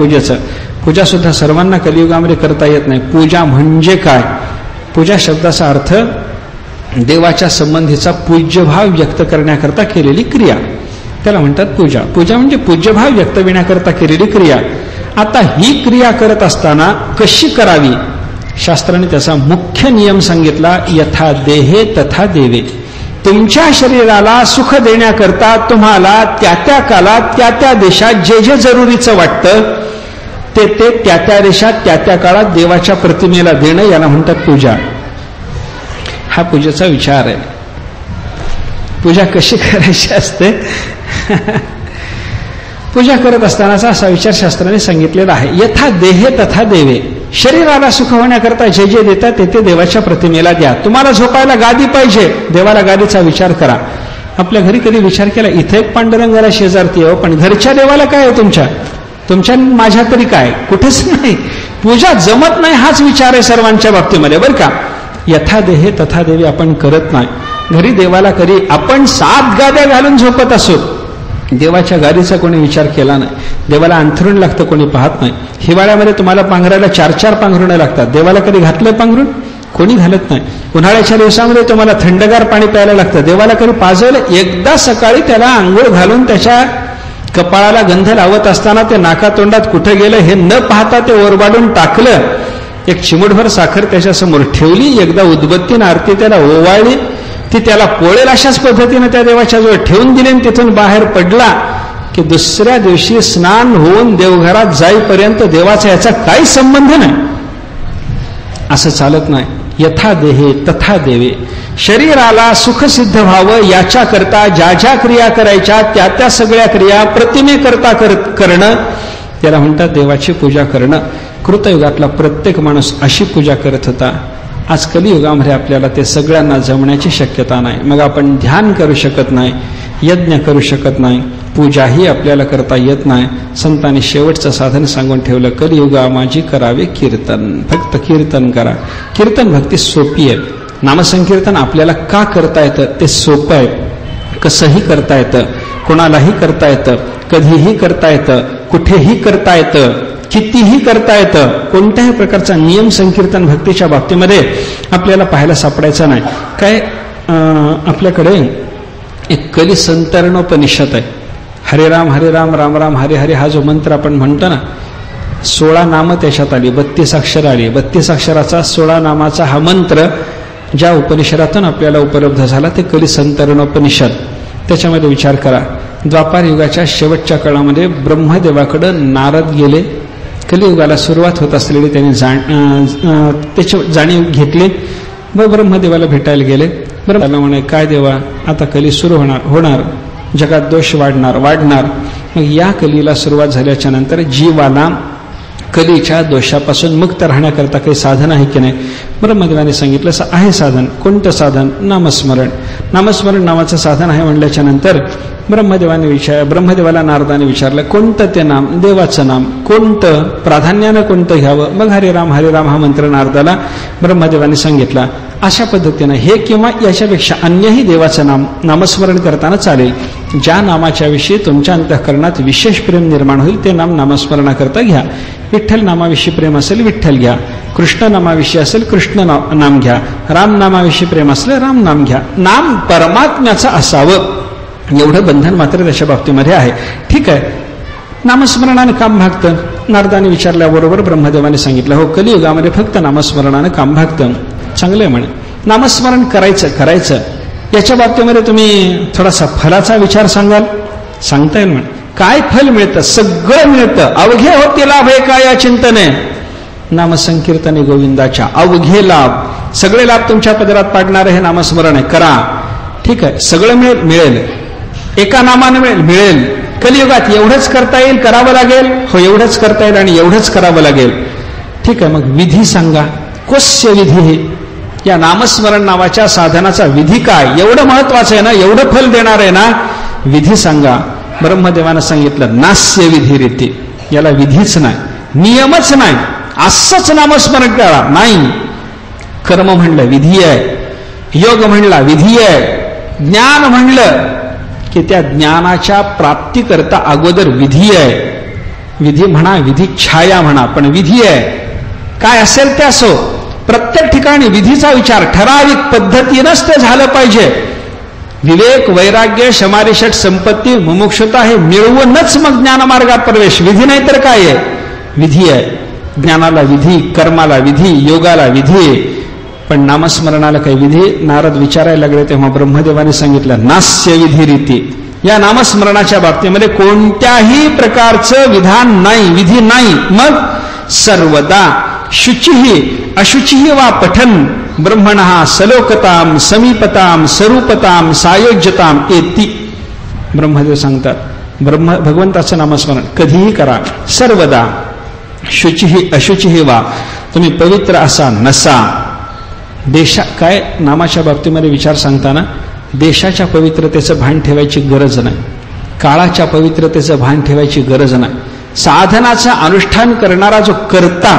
पूजा सुद्धा सर्वांना कलियुगामध्ये करता येत नाही. पूजा म्हणजे काय? पूजा शब्दाचा अर्थ देवाच्या संबंधीचा पूज्यभाव व्यक्त करण्याकरता केलेली क्रिया, त्याला म्हणतात पूजा. पूजा म्हणजे पूज्यभाव व्यक्तविण्याकरता केलेली क्रिया. आता ही क्रिया करत असताना कशी करावी, शास्त्राने त्याचा मुख्य नियम सांगितला, यथा देहे तथा देवे. तुमच्या शरीराला सुख देण्याकरता तुम्हाला त्या त्या काळात त्या त्या देशात जे जे जरुरीचं वाटतं ते त्या त्या देशात त्या त्या काळात देवाच्या प्रतिमेला देणं, याला म्हणतात पूजा. हा पूजेचा विचार आहे. पूजा कशी करायची असते? पूजा करत असतानाचा असा विचार शास्त्राने सांगितलेला आहे. यथा देहे तथा देवे. शरीराला सुख होण्याकरता जे जे देतात ते ते देवाच्या प्रतिमेला द्या. तुम्हाला झोपायला गादी पाहिजे, देवाला गादीचा विचार करा. आपल्या घरी कधी विचार केला, इथे एक पांडुरंगाला शेजारती आहे, पण घरच्या देवाला काय आहे तुमच्या माझ्या तरी काय? कुठेच नाही. पूजा जमत नाही हाच विचार आहे सर्वांच्या बाबतीमध्ये बरं का. यथा देहे तथा देवी आपण करत नाही. घरी देवाला कधी आपण 7 गाद्या घालून झोपत असो, देवाच्या गादीचा कोणी विचार केला नाही. देवाला अंथरुण लागतं, कोणी पाहत नाही. हिवाळ्यामध्ये तुम्हाला पांघरायला 4-4 पांघरुणं लागतात, देवाला कधी घातलं पांघरुण? कोणी घालत नाही. उन्हाळ्याच्या दिवसामध्ये तुम्हाला थंडगार पाणी प्यायला लागतं, देवाला कधी पाजवलं? एकदा सकाळी त्याला आंघोळ घालून त्याच्या कपाळाला गंध लावत असताना ते नाकातोंडात कुठं गेलं हे न पाहता ते ओरबाडून टाकलं. एक चिमूटभर साखर त्याच्यासमोर ठेवली, एकदा उदबत्तीनं आरती त्याला ओवाळली, ती त्याला पोळेल अशाच पद्धतीनं त्या देवाच्या जवळ ठेवून दिली, आणि तिथून बाहेर पडला की दुसऱ्या दिवशी स्नान होऊन देवघरात जाईपर्यंत देवाचा याचा काही संबंध नाही. असं चालत नाही. यथा देहे तथा देवे. शरीराला सुख सिद्ध व्हावं याच्याकरता ज्या ज्या क्रिया करायच्या त्या त्या सगळ्या क्रिया प्रतिमेकरता करणं, त्याला म्हणतात देवाची पूजा करणं. कृतयुगातला प्रत्येक माणूस अशी पूजा करत होता. आज कलियुगामध्ये आपल्याला ते सगळ्यांना जमण्याची शक्यता नाही. मग आपण ध्यान करू शकत नाही, यज्ञ करू शकत नाही, पूजाही आपल्याला करता येत नाही. संतांनी शेवटचं साधन सांगून ठेवलं, कलियुगा माझी करावे कीर्तन. फक्त कीर्तन करा. कीर्तन भक्ती सोपी आहे. नामसंकीर्तन आपल्याला का करता येतं? ते सोपं आहे. कसंही करता येतं, कोणालाही करता येतं, कधीही करता येतं, कुठेही करता येतं, कितीही करता येतं. कोणत्याही प्रकारचा नियम संकीर्तन भक्तीच्या बाबतीमध्ये आपल्याला पाहायला सापडायचा नाही. काय आपल्याकडे एक कलिसंतरणोपनिषद आहे. हरे राम हरे राम राम राम हरे हरे हा जो मंत्र आपण म्हणतो ना, 16 नामं त्याच्यात आली, 32 अक्षर आली. 32 अक्षराचा 16 नामाचा हा मंत्र ज्या उपनिषदातून आपल्याला उपलब्ध झाला ते कलिसंतरणोपनिषद. त्याच्यामध्ये विचार करा, द्वापार युगाच्या शेवटच्या काळामध्ये ब्रह्मदेवाकडं नारद गेले. कलियुगाला सुरुवात होत असलेली त्यांनी त्याची जाणीव घेतली व ब्रह्मदेवाला भेटायला गेले. ब्रह्मदेवाला म्हणे, काय देवा, आता कली सुरू होणार, जगात दोष वाढणार. मग या कलीला सुरुवात झाल्याच्या नंतर जीवाला कलीच्या दोषापासून मुक्त राहण्याकरता काही साधन आहे की नाही? ब्रह्मदेवाने सांगितलं, आहे साधन. कोणतं साधन? नामस्मरण. नामस्मरण नावाचं साधन आहे म्हणल्याच्या नंतर ब्रह्मदेवाला नारदाने विचारलं कोणतं ते नाम, देवाचं नाम कोणतं, प्राधान्यानं कोणतं घ्यावं. मग हरिराम हरिराम हा मंत्र नारदाला ब्रह्मदेवाने सांगितला. अशा पद्धतीनं हे किंवा याच्यापेक्षा अन्यही देवाचं नामस्मरण करताना चालेल. ज्या नामाच्या विषयी तुमच्या अंतःकरणात विशेष प्रेम निर्माण होईल ते नाम नामस्मरणाकरता घ्या. विठ्ठल नामाविषयी प्रेम असेल विठ्ठल घ्या, कृष्ण नामाविषयी असेल कृष्ण नाम घ्या, राम नामाविषयी प्रेम असलं राम नाम घ्या. नाम परमात्म्याचं असावं एवढं बंधन मात्र त्याच्या बाबतीमध्ये आहे. ठीक आहे, नामस्मरणानं काम भागतं. नारदाने विचारल्याबरोबर ब्रह्मदेवाने सांगितलं हो कलियुगामध्ये फक्त नामस्मरणानं काम भागतं. चांगलं आहे म्हणे, नामस्मरण करायचं याच्या बाबतीमध्ये तुम्ही थोडासा फलाचा विचार सांगाल. सांगता येईल म्हणे. काय फल मिळतं? सगळं मिळतं. अवघे होते लाभ एका या चिंतने, नामसंकीर्तने गोविंदाच्या अवघे लाभ. सगळे लाभ तुमच्या पदरात पाडणारे हे नामस्मरण आहे. करा. ठीक आहे, सगळं मिळेल. एका नामाने मिळेल. कलियुगात एवढंच करता येईल, करावं लागेल. हो, एवढंच करता येईल आणि एवढंच करावं लागेल. ठीक आहे, मग विधी सांगा. कोस्य विधी हे या नामस्मरण नावाच्या साधनाचा विधी काय? एवढं महत्वाचं आहे ना, एवढं फल देणार आहे ना, विधी सांगा. ब्रह्मदेवानं सांगितलं नास्य विधी रीती. याला विधीच नाही, नियमच नाही. असंच नामस्मरण करा नाही. कर्म म्हणलं विधी आहे, योग म्हणला विधी आहे, ज्ञान म्हणलं की त्या ज्ञानाच्या प्राप्तीकरता अगोदर विधी आहे. विधी म्हणा, विधी छाया म्हणा, पण विधी आहे. काय असेल ते असो, प्रत्येक ठिकाणी विधीचा विचार ठराविक पद्धतीनंच ते झालं पाहिजे. विवेक, वैराग्य, शमारिषट, संपत्ती, मुमुक्षुता हे मिळवूनच मग ज्ञानमार्गात प्रवेश. विधी नाही तर काय आहे? विधी आहे. ज्ञानाला विधी, कर्माला विधी, योगाला विधी, पण नामस्मरणाला काही विधी? नारद विचारायला लागले तेव्हा ब्रह्मदेवाने सांगितलं नास्य विधी रीती. या नामस्मरणाच्या बाबतीमध्ये कोणत्याही प्रकारचं विधान नाही, विधी नाही. मग सर्वदा शुचिही अशुचिही वा पठन ब्रह्मणः सलोकताम समीपताम स्वरूपताम सायोज्यताम एती. ब्रह्मदेव सांगतात भगवंताचं नामस्मरण कधीही करा. सर्वदा शुचिही अशुचिही वा, तुम्ही पवित्र असा नसा. काय नामाच्या बाबतीमध्ये विचार सांगताना देशाच्या पवित्रतेचं भान ठेवायची गरज नाही, काळाच्या पवित्रतेचं भान ठेवायची गरज नाही. साधनाचं अनुष्ठान करणारा जो कर्ता,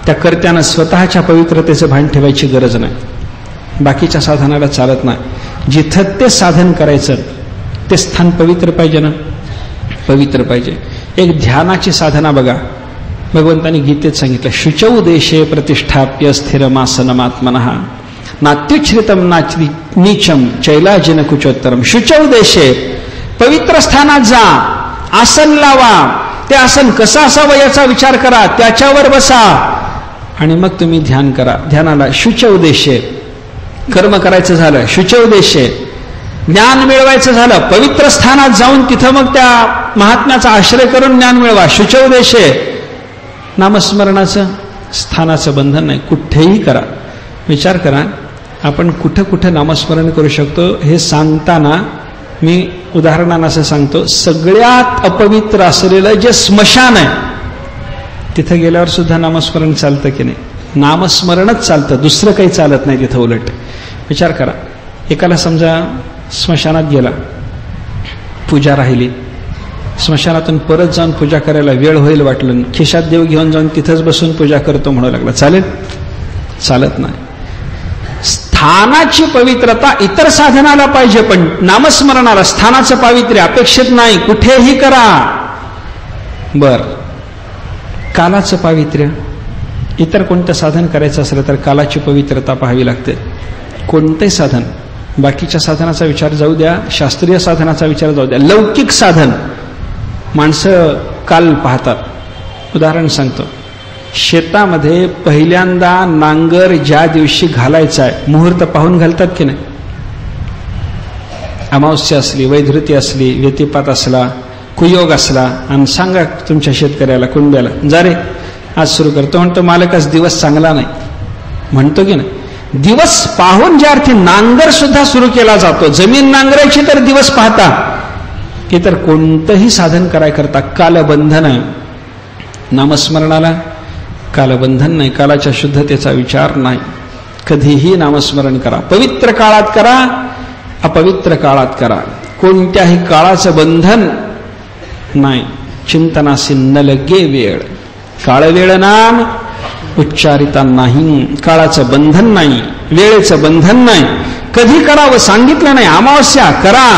त्या कर्त्यानं स्वतःच्या पवित्रतेचं भान ठेवायची गरज नाही. बाकीच्या साधनाला चालत नाही. जिथं ते साधन करायचं ते स्थान पवित्र पाहिजे ना, पवित्र पाहिजे. एक ध्यानाची साधना बघा, भगवंतांनी गीतेत सांगितलं शुचौ देशे प्रतिष्ठाप्य स्थिरमासनमात्मनः नात्युच्छ्रितम नीचम चैलाजिन कुचोत्तरम. शुचौ देशे, पवित्र स्थानात जा, आसन लावा. ते आसन कसं असावं याचा विचार करा, त्याच्यावर बसा आणि मग तुम्ही ध्यान करा. ध्यानाला शुचौ देशे, कर्म करायचं झालं शुचौ देशे, ज्ञान मिळवायचं झालं पवित्र स्थानात जाऊन तिथं मग त्या महात्म्याचा आश्रय करून ज्ञान मिळवा. शुचौ देशे. नामस्मरणाचं स्थानाचं बंधन नाही, कुठेही करा. विचार करा, आपण कुठं कुठं नामस्मरण करू शकतो हे सांगताना मी उदाहरणानं असं सांगतो. सगळ्यात अपवित्र असलेलं जे स्मशान आहे तिथं गेल्यावर सुद्धा नामस्मरण चालतं की नाही? नामस्मरणच चालतं, दुसरं काही चालत नाही तिथं. उलट विचार करा, एकाला समजा स्मशानात गेला, पूजा राहिली, स्मशानातून परत जाऊन पूजा करायला वेळ होईल वाटलं, खिशात देव घेऊन जाऊन तिथंच बसून पूजा करतो म्हणू लागला, चालेल? चालत नाही. स्थानाची पवित्रता इतर साधनाला पाहिजे, पण नामस्मरणाला स्थानाचं पावित्र्य अपेक्षित नाही. कुठेही करा. बर, कालाचं पावित्र्य, इतर कोणतं साधन करायचं असलं तर कालाची पवित्रता पाहावी लागते. कोणतेही साधन, बाकीच्या साधनाचा विचार जाऊ द्या, शास्त्रीय साधनाचा विचार जाऊ द्या, लौकिक साधन माणसं काल पाहतात. उदाहरण सांगतो, शेतामध्ये पहिल्यांदा नांगर ज्या दिवशी घालायचा आहे मुहूर्त पाहून घालतात की नाही? अमावस्या असली, वैधृती असली, व्यतिपात असला, कुयोग असला, आणि सांगा तुमच्या शेतकऱ्याला, कुंड्याला, जा रे आज सुरू करतो, म्हणतो मालकच दिवस चांगला नाही, म्हणतो की नाही? दिवस पाहून ज्या अर्थी नांगर सुद्धा सुरू केला जातो. जमीन नांगरायची तर दिवस पाहता. इतर कोणतंही साधन कराय करता कालबंधन आहे. नामस्मरणाला कालबंधन नाही, कालाच्या शुद्धतेचा विचार नाही. कधीही नामस्मरण करा. पवित्र काळात करा, अपवित्र काळात करा. कोणत्याही काळाचं बंधन नाही. चिंतनासी न लगे वेळ, काळ वेळ नाम उच्चारिता नाही. काळाचं बंधन नाही, वेळेचं बंधन नाही. कधी करावं सांगितलं नाही. अमावस्या करा,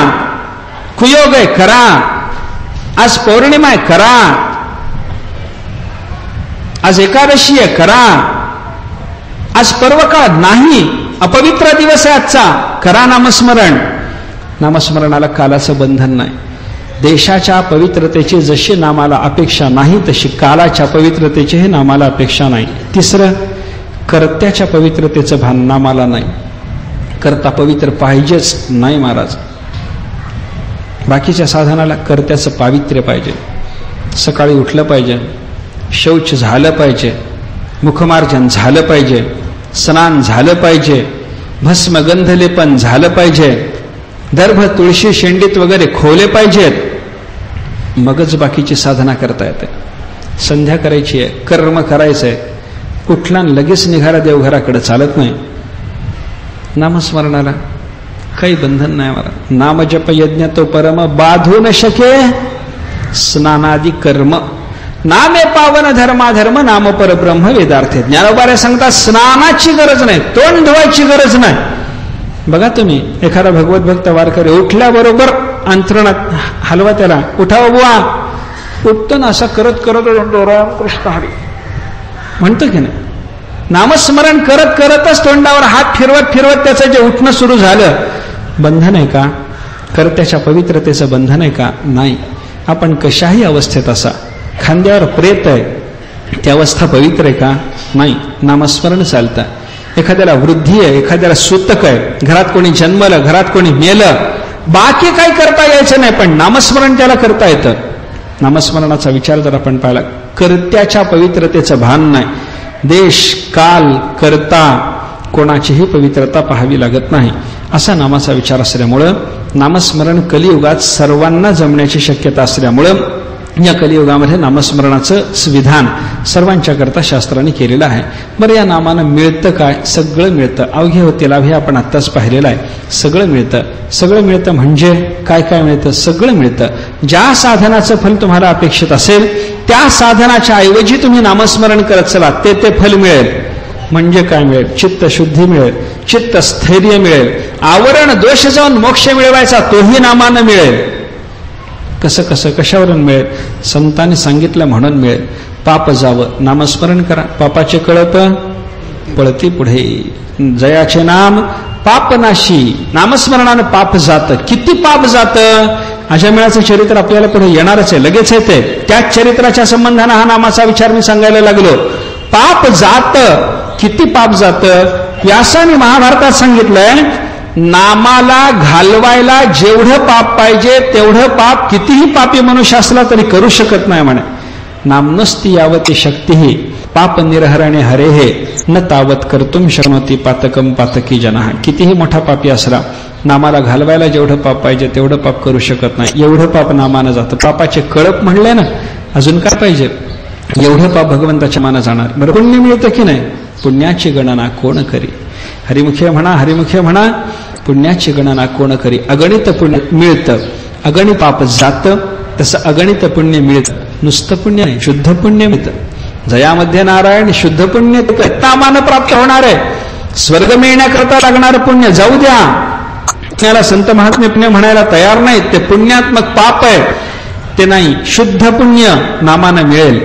कुयोग आहे करा, आज पौर्णिमा आहे करा, आज एकादशी आहे करा, आज पर्वकाळ नाही, अपवित्र दिवस आहे आजचा, करा नामस्मरण. नामस्मरणाला कालाचं बंधन नाही. देशाच्या पवित्रतेची जशी नामाला अपेक्षा नाही तशी कालाच्या पवित्रतेचीही नामाला अपेक्षा नाही. तिसरं, कर्त्याच्या पवित्रतेचं भान नामाला नाही. कर्ता पवित्र पाहिजेच नाही महाराज. बाकीच्या साधनाला कर्त्याचं पावित्र्य पाहिजे. सकाळी उठलं पाहिजे, शौच झालं पाहिजे, मुखमार्जन झालं पाहिजे, स्नान झालं पाहिजे, भस्मगंधलेपन झालं पाहिजे, दर्भ तुळशी शेंडीत वगैरे खोले पाहिजेत, मगच बाकीची साधना करता येते. संध्या करायची आहे, कर्म करायचं आहे, कुठला लगेच निघाला देवघराकडे चालत नाही. नामस्मरणाला काही बंधन नाही मला. नामजप यज्ञ तो परम बाधू न शके स्नानादी कर्म. नामे पावन धर्माधर्म नाम परब्रह्म वेदार्थे. ज्ञानोबारे सांगतात स्नानाची गरज नाही, तोंड धुवायची गरज नाही. बघा तुम्ही एखादा भगवत भक्त वारकरी उठल्याबरोबर अंथरुणात हलवा त्याला, उठाव बुवा, उठतो ना असं करत करत रामकृष्ण हरी म्हणतो की नाही. नामस्मरण करत करतच तोंडावर हात फिरवत फिरवत त्याचं जे उठणं सुरू झालं. बंधन आहे का? कर्त्याच्या पवित्रतेचं बंधन आहे का? नाही. आपण कशाही अवस्थेत असा, खांद्यावर प्रेत आहे, ती अवस्था पवित्र आहे का? नाही. नामस्मरण चालतं. एखाद्याला वृद्धी आहे, एखाद्याला सूतक आहे, घरात कोणी जन्मलं, घरात कोणी मेलं, बाकी काही करता यायचं नाही, पण नामस्मरण त्याला करता येतं. नामस्मरणाचा विचार जर आपण पाहिला, कर्त्याच्या पवित्रतेचं भान नाही. देश काल करता कोणाचीही पवित्रता पाहावी लागत नाही, असा नामाचा विचार असल्यामुळं नामस्मरण कलियुगात सर्वांना जमण्याची शक्यता असल्यामुळं या कलियुगामध्ये नामस्मरणाचं विधान सर्वांच्या करता शास्त्राने केलेलं आहे. बरं, या नामानं मिळतं काय? सगळं मिळतं. अवघे होते लाभे आपण आत्ताच पाहिलेलं आहे. सगळं मिळतं. सगळं मिळतं म्हणजे काय काय मिळतं? सगळं मिळतं. ज्या साधनाचं फल तुम्हाला अपेक्षित असेल त्या साधनाच्या ऐवजी तुम्ही नामस्मरण करत चला, ते फल मिळेल. म्हणजे काय मिळेल? चित्त शुद्धी मिळेल, चित्त स्थैर्य मिळेल, आवरण दोष जाऊन मोक्ष मिळवायचा तोही नामानं मिळेल. कसं कसं कशावरून मिळेल? संतांनी सांगितलं म्हणून मिळेल. पाप जावं, नामस्मरण करा, पापाचे कळप पळती पुढे. जयाचे नाम पापनाशी. नामस्मरणानं पाप जातं. किती पाप जातं? अजमेळाचं चरित्र आपल्याला पुढे येणारच आहे, लगेच येते. त्याच चरित्राच्या संबंधानं हा नामाचा विचार मी सांगायला लागलो. पाप जातं. किती पाप जातं? व्यासाने महाभारतात सांगितलंय, नामाला घालवायला जेवढं पाप पाहिजे तेवढं पाप कितीही पापी मनुष्य असला तरी करू शकत नाही म्हणे. नामनस्ति यावती शक्तीही पाप निर्हरणे हरेहे न तावत कर्तुम शक्नोती पातकम पातकी जनः. कितीही मोठा पापी असला, नामाला घालवायला जेवढं पाप पाहिजे तेवढं पाप करू शकत नाही. एवढं पाप नामानं जातं. पापाचे कळप म्हणले ना, अजून काय पाहिजे? एवढं पाप भगवंताच्या मानं जाणार. बरं, पुण्य मिळतं की नाही? पुण्याची गणना कोण करी? हरिमुखे म्हणा, हरिमुखे म्हणा, पुण्याची गणना कोण करी? अगणित पुण्य मिळतं, अगणित पाप जातं, तसं अगणित पुण्य मिळतं. नुसतं पुण्य नाही, शुद्ध पुण्य मिळतं. जयामध्ये नारायण शुद्ध पुण्य नामानं प्राप्त होणार आहे. स्वर्ग मिळण्याकरता लागणार पुण्य जाऊ द्या. त्याला संत महात्मे पुण्य म्हणायला तयार नाहीत. ते पुण्यात्मक पाप आहे, ते नाही. शुद्ध पुण्य नामानं मिळेल,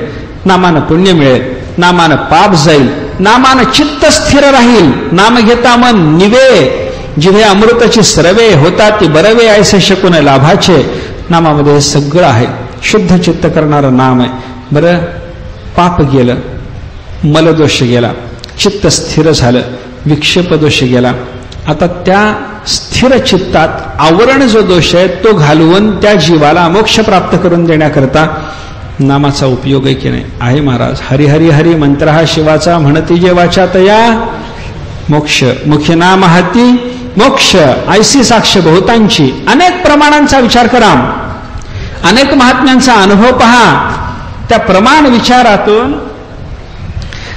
नामानं पुण्य मिळेल, नामानं पाप जाईल, नामानं चित्त स्थिर राहील. नाम घेता मन निवे, जिथे अमृताची स्रवे होता ती बरवे ऐसे शकून लाभाचे. नामामध्ये हे सगळं आहे. शुद्ध चित्त करणारं नाम आहे. बरं, पाप गेलं, मलदोष गेला, चित्त स्थिर झालं, विक्षेप दोष गेला. आता त्या स्थिर चित्तात आवरण जो दोष आहे तो घालवून त्या जीवाला मोक्ष प्राप्त करून देण्याकरता नामाचा उपयोग आहे की नाही? आहे महाराज. हरी हरी हरी मंत्र हा शिवाचा, म्हणती जे वाचा तया मोक्ष. मुख्य नाम हाती मोक्ष. ऐसी साक्ष बहुतांची. अनेक प्रमाणांचा विचार करा, अनेक महात्म्यांचा अनुभव पहा. त्या प्रमाण विचारातून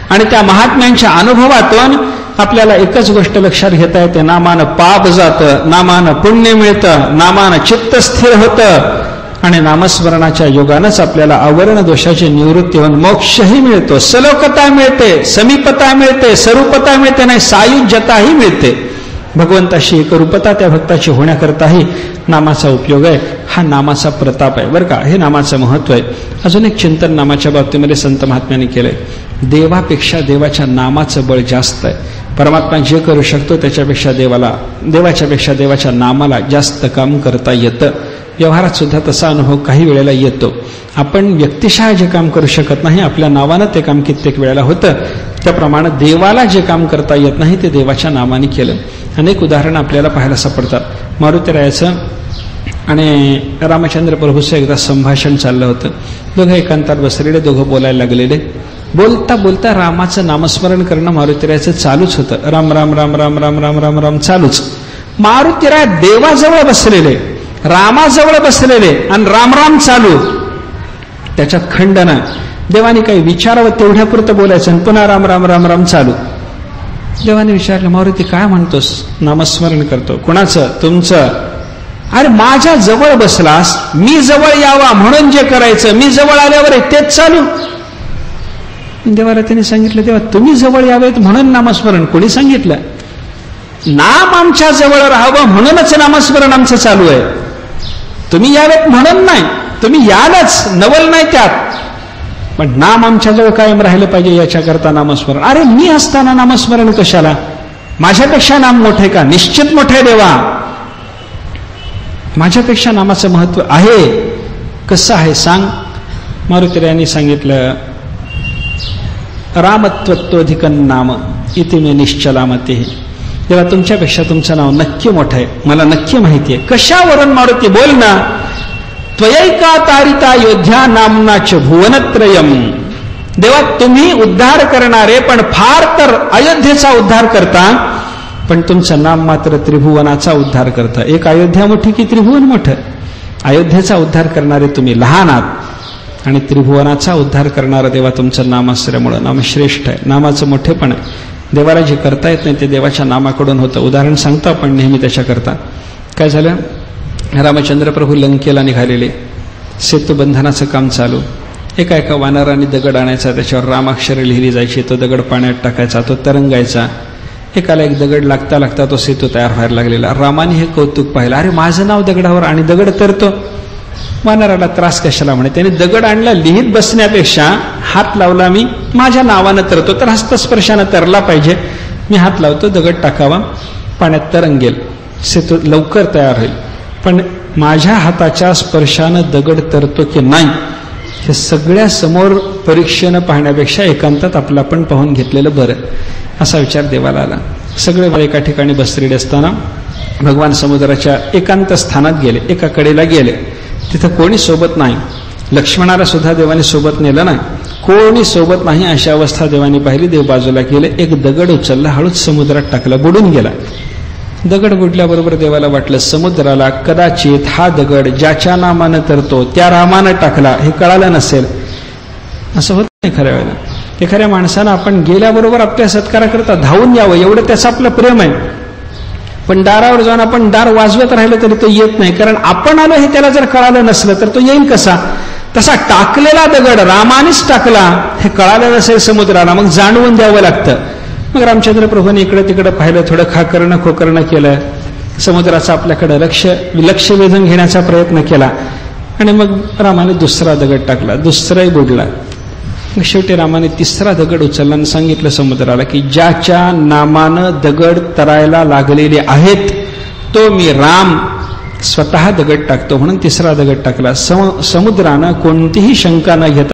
आणि त्या महात्म्यांच्या अनुभवातून आपल्याला एकच गोष्ट लक्षात घेता येते, नामानं पाप जातं, नामानं पुण्य मिळतं, नामानं चित्त स्थिर होतं आणि नामस्मरणाच्या योगानंच आपल्याला आवरण दोषाची निवृत्ती होऊन मोक्षही मिळतो, सलोकता मिळते, समीपता मिळते, स्वरूपता मिळते, नाही सायुज्यताही मिळते. भगवंताशी एकरूपता त्या भक्ताची होण्याकरताही नामाचा उपयोग आहे. हा नामाचा प्रताप आहे बरं का, हे नामाचं महत्व आहे. अजून एक चिंतन नामाच्या बाबतीमध्ये संत महात्म्यांनी केलंय. देवापेक्षा देवाच्या नामाचं बळ जास्त आहे. परमात्मा जे करू शकतो त्याच्यापेक्षा देवाच्यापेक्षा देवाच्या नामाला जास्त काम करता येतं. व्यवहारात सुद्धा तसा अनुभव काही वेळेला येतो. आपण व्यक्तिशः जे काम करू शकत नाही, आपल्या नावानं ते काम कित्येक वेळेला होतं. त्याप्रमाणे देवाला जे काम करता येत नाही ते देवाच्या नावाने केलं. अनेक उदाहरणं आपल्याला पाहायला सापडतात. मारुतीरायाचं आणि रामचंद्र प्रभूचं एकदा संभाषण चाललं होतं. दोघं एकांतात बसलेले, दोघं बोलायला लागलेले. बोलता बोलता रामाचं नामस्मरण करणं मारुतीरायाचं चालूच होतं. राम राम राम राम राम राम राम राम चालूच. मारुतीराय देवाजवळ बसलेले, रामाजवळ बसलेले आणि राम राम चालू. त्याच्यात खंड नाही. देवाने काही विचारावं तेवढ्यापुरतं बोलायचं आणि पुन्हा राम राम राम राम चालू. देवाने विचारलं, मारुती काय म्हणतोस? नामस्मरण करतो. कुणाचं? तुमचं. अरे माझ्या जवळ बसलास, मी जवळ यावा म्हणून जे करायचं, मी जवळ आल्यावर तेच चालू. देवाला त्यांनी सांगितलं, देवा तुम्ही जवळ यावेत म्हणून नामस्मरण. कोणी सांगितलं? नाम आमच्या जवळ राहावं म्हणूनच नामस्मरण आमचं चालू आहे. तुम्ही यावेत म्हणून नाही, तुम्ही यालच, नवल नाही त्यात, पण नाम आमच्याजवळ कायम राहिलं पाहिजे याच्याकरता नामस्मरण. अरे मी असताना नामस्मरण कशाला? माझ्यापेक्षा नाम मोठे का? निश्चित मोठे देवा. माझ्यापेक्षा नामाचं महत्व आहे. कसं आहे सांग? मारुतीरायांनी सांगितलं, रामत्वत्वधिकं नाम इति मे निश्चलामते. तेव्हा तुमच्यापेक्षा तुमचं नाव नक्की मोठं आहे, मला नक्की माहिती आहे. कशावरून मारुती? बोल ना. त्वयैका तारिता योद्ध्या नामनाच भुवनत्रयम. देवा तुम्ही उद्धार करणारे, पण फार तर अयोध्येचा उद्धार करता, पण तुमचं नाम मात्र त्रिभुवनाचा उद्धार करता. एक अयोध्या मोठी की त्रिभुवन मोठं? अयोध्येचा उद्धार करणारे तुम्ही लहान आहात आणि त्रिभुवनाचा उद्धार करणारं देवा तुमचं नाम असल्यामुळं नाम श्रेष्ठ आहे. नामाचं मोठेपण आहे. देवाला जे करता येत नाही ते देवाच्या नामाकडून होतं. उदाहरण सांगतो आपण नेहमी त्याच्याकरता. काय झालं? रामचंद्र प्रभू लंकेला निघालेले, सेतुबंधनाचं काम चालू. एका वानराने दगड आणायचा, त्याच्यावर रामाक्षरे लिहिली जायची, तो दगड पाण्यात टाकायचा, तो तरंगायचा. एकाला एक दगड लागता लागता तो सेतू तयार व्हायला लागलेला. रामाने हे कौतुक पाहिलं. अरे माझं नाव दगडावर आणि दगड तरतो. वानराला त्रास कशाला म्हणे. त्याने दगड आणला, लिहित बसण्यापेक्षा हात लावला, मी माझ्या नावानं तरतो, तर हस्तस्पर्शानं तरला पाहिजे. मी हात लावतो, दगड टाकावा, पाण्यात तरंगेल, सेतू लवकर तयार होईल. पण माझ्या हाताच्या स्पर्शानं दगड तरतो की नाही हे सगळ्या समोर परीक्षेनं पाहण्यापेक्षा एकांतात आपलं आपण पाहून घेतलेलं बरं, असा विचार देवाला आला. सगळे एका ठिकाणी बसलेले असताना भगवान समुद्राच्या एकांत स्थानात गेले, एका कडेला गेले. तिथं कोणी सोबत नाही. लक्ष्मणाला सुद्धा देवाने सोबत नेलं नाही, कोणी सोबत नाही. अशा अवस्था देवाने पाहिली. देव बाजूला गेले, एक दगड उचलला, हळूच समुद्रात टाकला, बुडून गेला. दगड बुडल्याबरोबर देवाला वाटलं समुद्राला कदाचित हा दगड ज्याच्या नामानं तरतो त्या रामानं टाकला हे कळालं नसेल. असं होत नाही खऱ्या वेळेला. एखाद्या माणसानं आपण गेल्याबरोबर आपल्या सत्काराकरता धावून यावं एवढं त्याचं आपलं प्रेम आहे. पण दारावर जाऊन आपण दार वाजवत राहिलं तरी तो येत नाही, कारण आपण आलो हे त्याला जर कळालं नसलं तर तो येईल कसा? तसा टाकलेला दगड रामानेच टाकला हे कळालं नसेल समुद्राला, मग जाणवून द्यावं लागतं. मग रामचंद्र प्रभूने इकडे तिकडे पाहिलं, थोडं खाकरणं खोकरणं केलं, समुद्राचा आपल्याकडे लक्ष वेधून घेण्याचा प्रयत्न केला आणि मग रामाने दुसरा दगड टाकला, दुसराही बुडला. मग शेवटी रामाने तिसरा दगड उचलला आणि सांगितलं समुद्राला की ज्याच्या नामानं दगड तरायला लागलेले आहेत तो मी राम स्वतः दगड टाकतो. म्हणून तिसरा दगड टाकला. समुद्रानं कोणतीही शंका न घेता